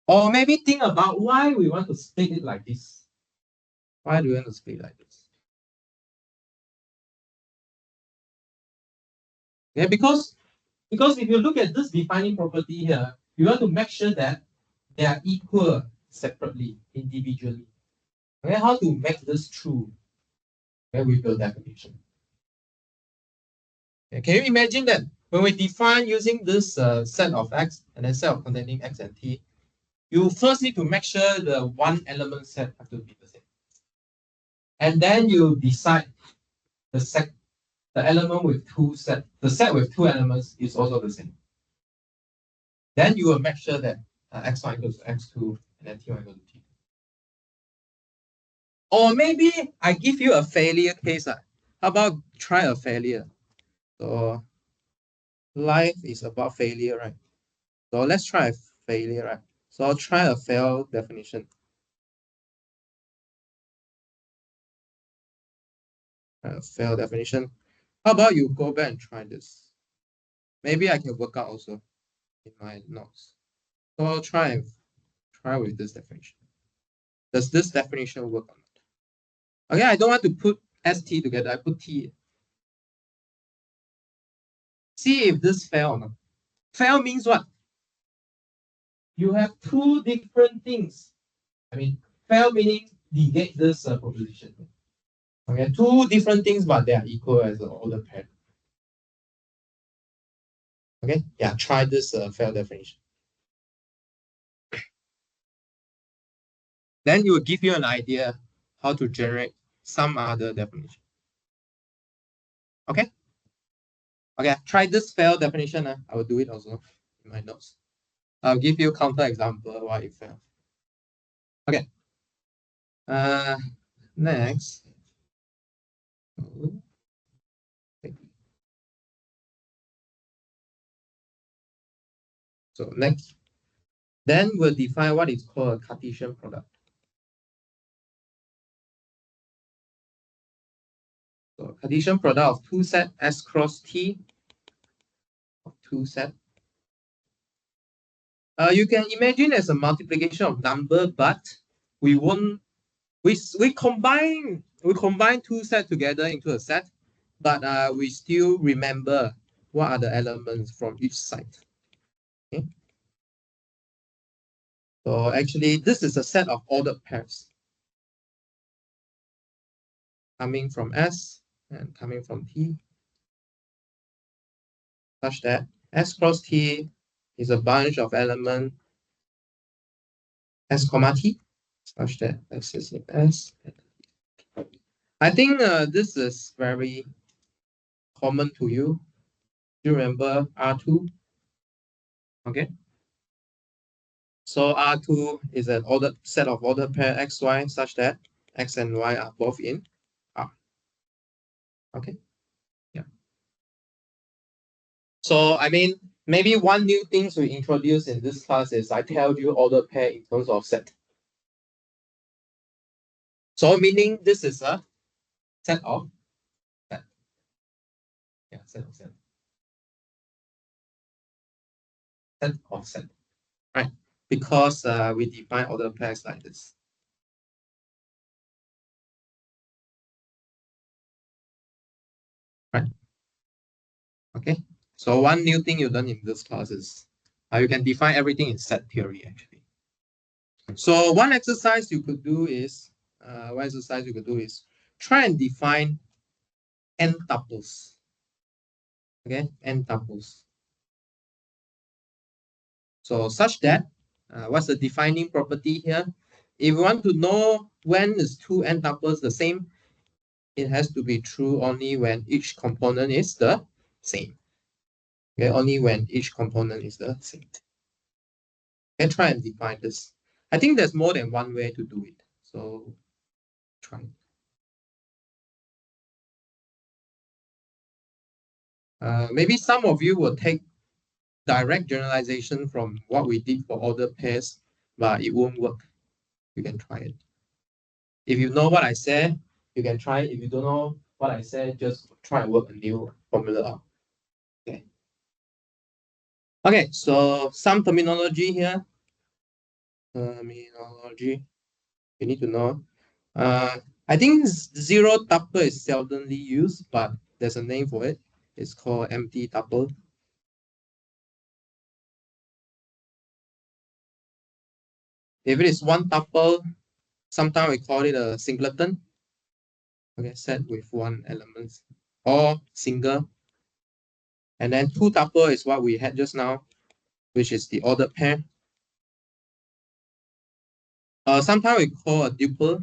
S1: Or maybe think about why we want to split it like this. Why do we want to split like this? Yeah, because if you look at this defining property here, you want to make sure that they are equal separately, individually. Okay, how to make this true? Okay, with your definition. Okay, can you imagine that when we define using this set of x and then set of containing x and t, you first need to make sure the one element set have to be the same. And then you decide the element with the set with two elements is also the same. Then you will make sure that x1 equals to x2 and then t1 equals to t2. Or maybe I give you a failure case. How about try a failure? So life is about failure, right? So let's try a failure, right? So I'll try a fail definition. Fail definition. How about you go back and try this? Maybe I can work out also in my notes. So I'll try with this definition. Does this definition work or not? Okay, I don't want to put ST together. I put T. See if this fail or not. Fail means what? You have two different things. I mean, fail meaning negate this proposition. Okay, two different things, but they are equal as an ordered pair. Okay, yeah, try this fail definition. Then it will give you an idea how to generate some other definition. Okay? Okay, try this fail definition. I will do it also in my notes. I'll give you counter example why it failed. Okay. Next. So next, then we'll define what is called a Cartesian product. So Cartesian product of two set S cross T of two set. You can imagine as a multiplication of number, but we won't. We combine two sets together into a set, but we still remember what are the elements from each side. Okay. So actually, this is a set of ordered pairs coming from S and coming from T, such that S cross T is a bunch of element S comma T, such that S is in S. I think this is very common to you. Do you remember R2? Okay. So R2 is an ordered set of ordered pair XY such that X and Y are both in R. Okay. Yeah. So I mean, maybe one new things we introduce in this class is I tell you ordered pair in terms of set. So meaning this is a set of set. Yeah, set of set. Set of set. Right. Because we define ordered pairs like this. Right. Okay. So one new thing you learn in this class is you can define everything in set theory actually. So one exercise you could do is try and define n tuples. Okay, n tuples. So such that what's the defining property here? If you want to know when is two n tuples the same, it has to be true only when each component is the same. Okay, only when each component is the same. Okay, try and define this. I think there's more than one way to do it. So try. Maybe some of you will take direct generalization from what we did for ordered pairs, but it won't work. You can try it. If you know what I said, you can try it. If you don't know what I said, just try and work a new formula out. Okay. Okay, so some terminology here.
S5: terminology you need to know. I think zero tuple is seldomly used, but there's a name for it. It's called empty tuple. If it is one tuple, sometimes we call it a singleton. Okay, set with one element or single. And then two tuple is what we had just now, which is the ordered pair. Sometimes we call a duple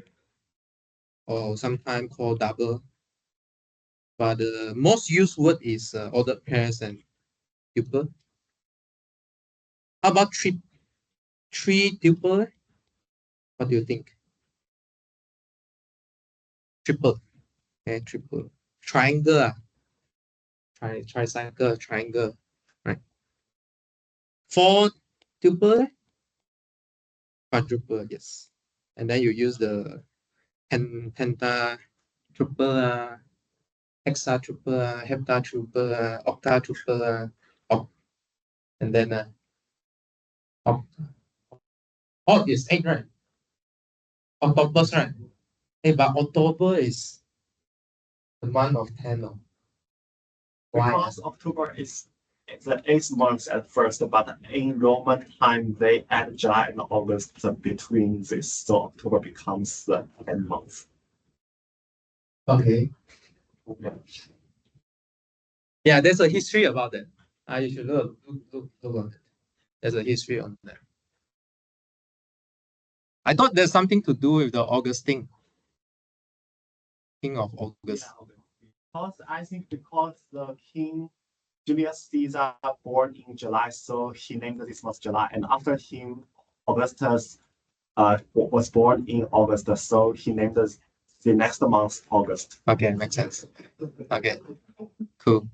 S5: or sometimes called double. But the most used word is ordered pairs and tuple. How about three tuple? What do you think? Triple. Okay, triple. Triangle. Tricycle, triangle. Right. Four tuple. Quadruple, yes. And then you use the penta triple, hexa triple, hepta triple, octa triple, and then oct is 8, right? Octopus, right? Hey, but October is the month of 10. No? Why?
S6: Because October is the 8th month at first, but in Roman time they add July and August between this, so October becomes the 10th month.
S5: Okay. Yeah, there's a history about that. You should look on it. There's a history on that. I thought there's something to do with the Augustine. King of August.
S6: Because I think because the king Julius Caesar born in July, so he named this month July, and after him Augustus was born in August, so he named the next month August.
S5: Okay, makes sense. Okay, cool.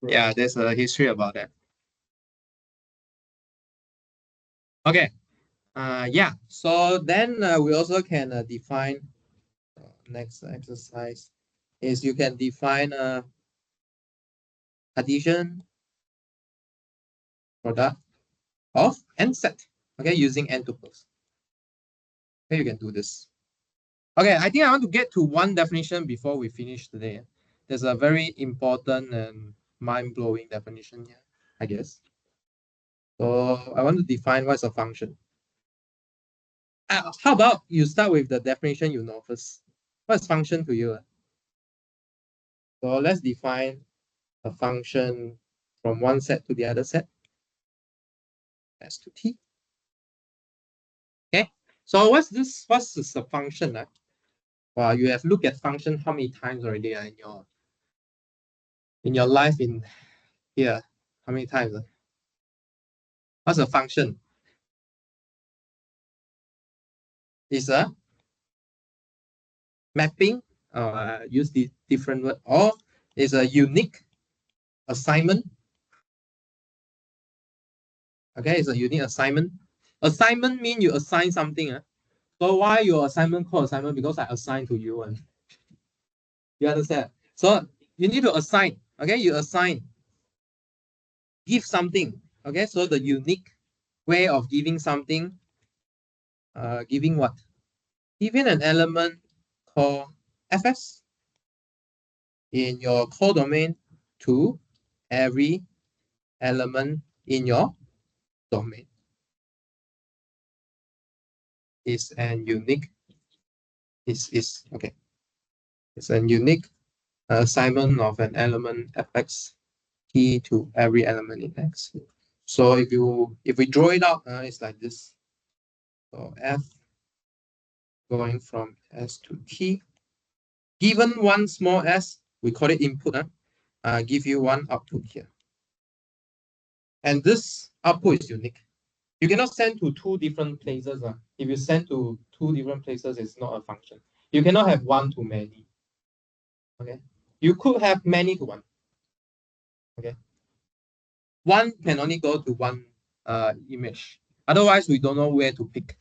S5: Yeah, there's a history about that. Okay. Yeah. So then we also can define next exercise is you can define a Cartesian product of n set. Okay, using n tuples. Okay, you can do this. Okay, I think I want to get to one definition before we finish today. There's a very important and mind-blowing definition here, I guess. So I want to define what's a function. How about you start with the definition you know first? What's function to you? So let's define a function from one set to the other set. S to t. Okay. So what's this? What's this a function? Well, you have looked at function how many times already in your life in here? How many times? What's a function? Is a mapping, use the different word, or is a unique assignment. Okay, it's a unique assignment. Assignment means you assign something. So why your assignment called assignment? Because I assign to you. You understand? So you need to assign. Okay, you assign. Give something. Okay, so the unique way of giving something, giving what? Giving an element called fs in your codomain to every element in your domain is an unique is okay. It's a unique assignment of an element fx t to every element in x. So if we draw it out, it's like this. So f going from s to t. Given one small s, we call it input. Give you one output here. And this output is unique. You cannot send to two different places. If you send to two different places, it's not a function. You cannot have one to many. Okay. You could have many to one. Okay. One can only go to one image. Otherwise, we don't know where to pick.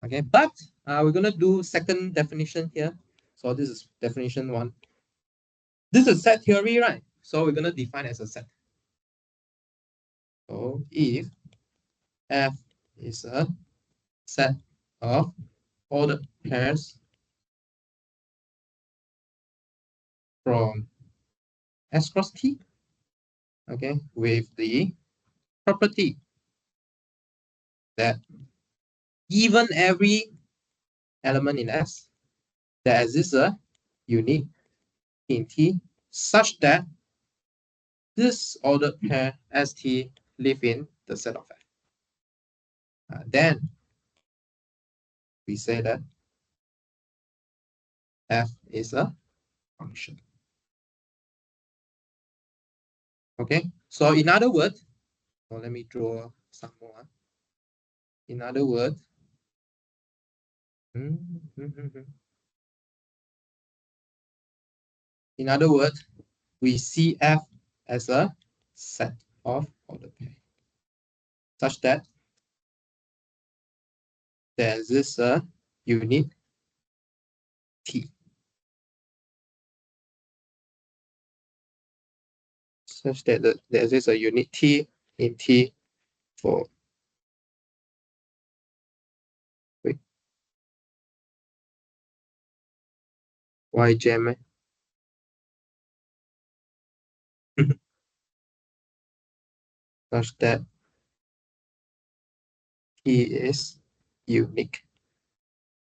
S5: Okay, but we're gonna do second definition here. So this is definition 1. This is set theory, right? So we're gonna define as a set. So if f is a set of ordered pairs from S cross T, okay, with the property that given every element in S, there exists a unique in T such that this ordered pair ST live in the set of F. Then we say that F is a function. Okay, so in other words, let me draw some more. In other words, we see F as a set of ordered pair such that there exists a unit T. Such that there exists a unit T in T for Y gem. Such that T is unique.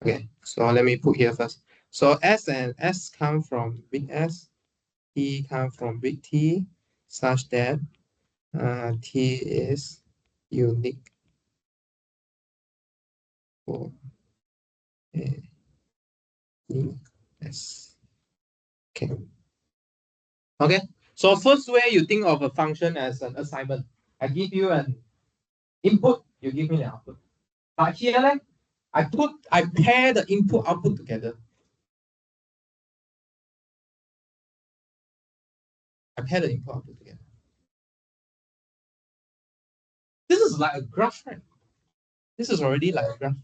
S5: Okay, so let me put here first. So S and S come from big S, T come from big T, such that T is unique for A, E, S. Okay, so first way you think of a function as an assignment. I give you an input, you give me the output. But here, I pair the input output together. I pair the input output together. This is like a graph, right? This is already like a graph.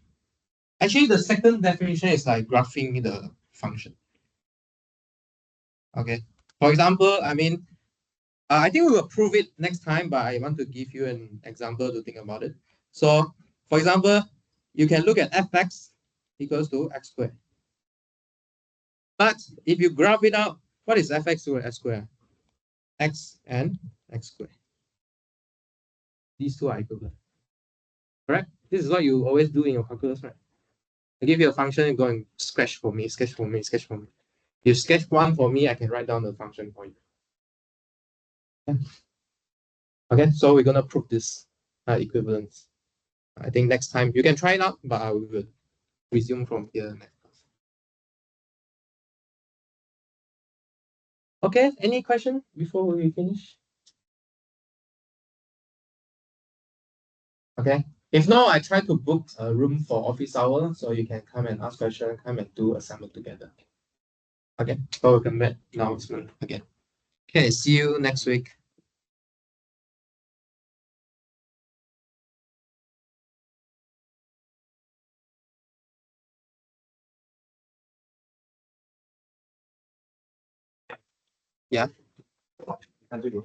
S5: Actually, the second definition is like graphing the function. Okay. For example, I mean, I think we will prove it next time, but I want to give you an example to think about it. So, for example, you can look at fx equals to x squared. But if you graph it out, what is fx over x squared? X and x squared. These two are equivalent. Correct? This is what you always do in your calculus, right? I give you a function, you go and sketch for me, sketch for me, sketch for me. You sketch one for me, I can write down the function for you. Okay, so we're gonna prove this equivalence. I think next time you can try it out, but I will resume from here next class. Okay, any question before we finish? Okay, if not, I try to book a room for office hour so you can come and ask questions, come and do assignment together. Okay, so we can meet announcement again. Okay, see you next week. Yeah.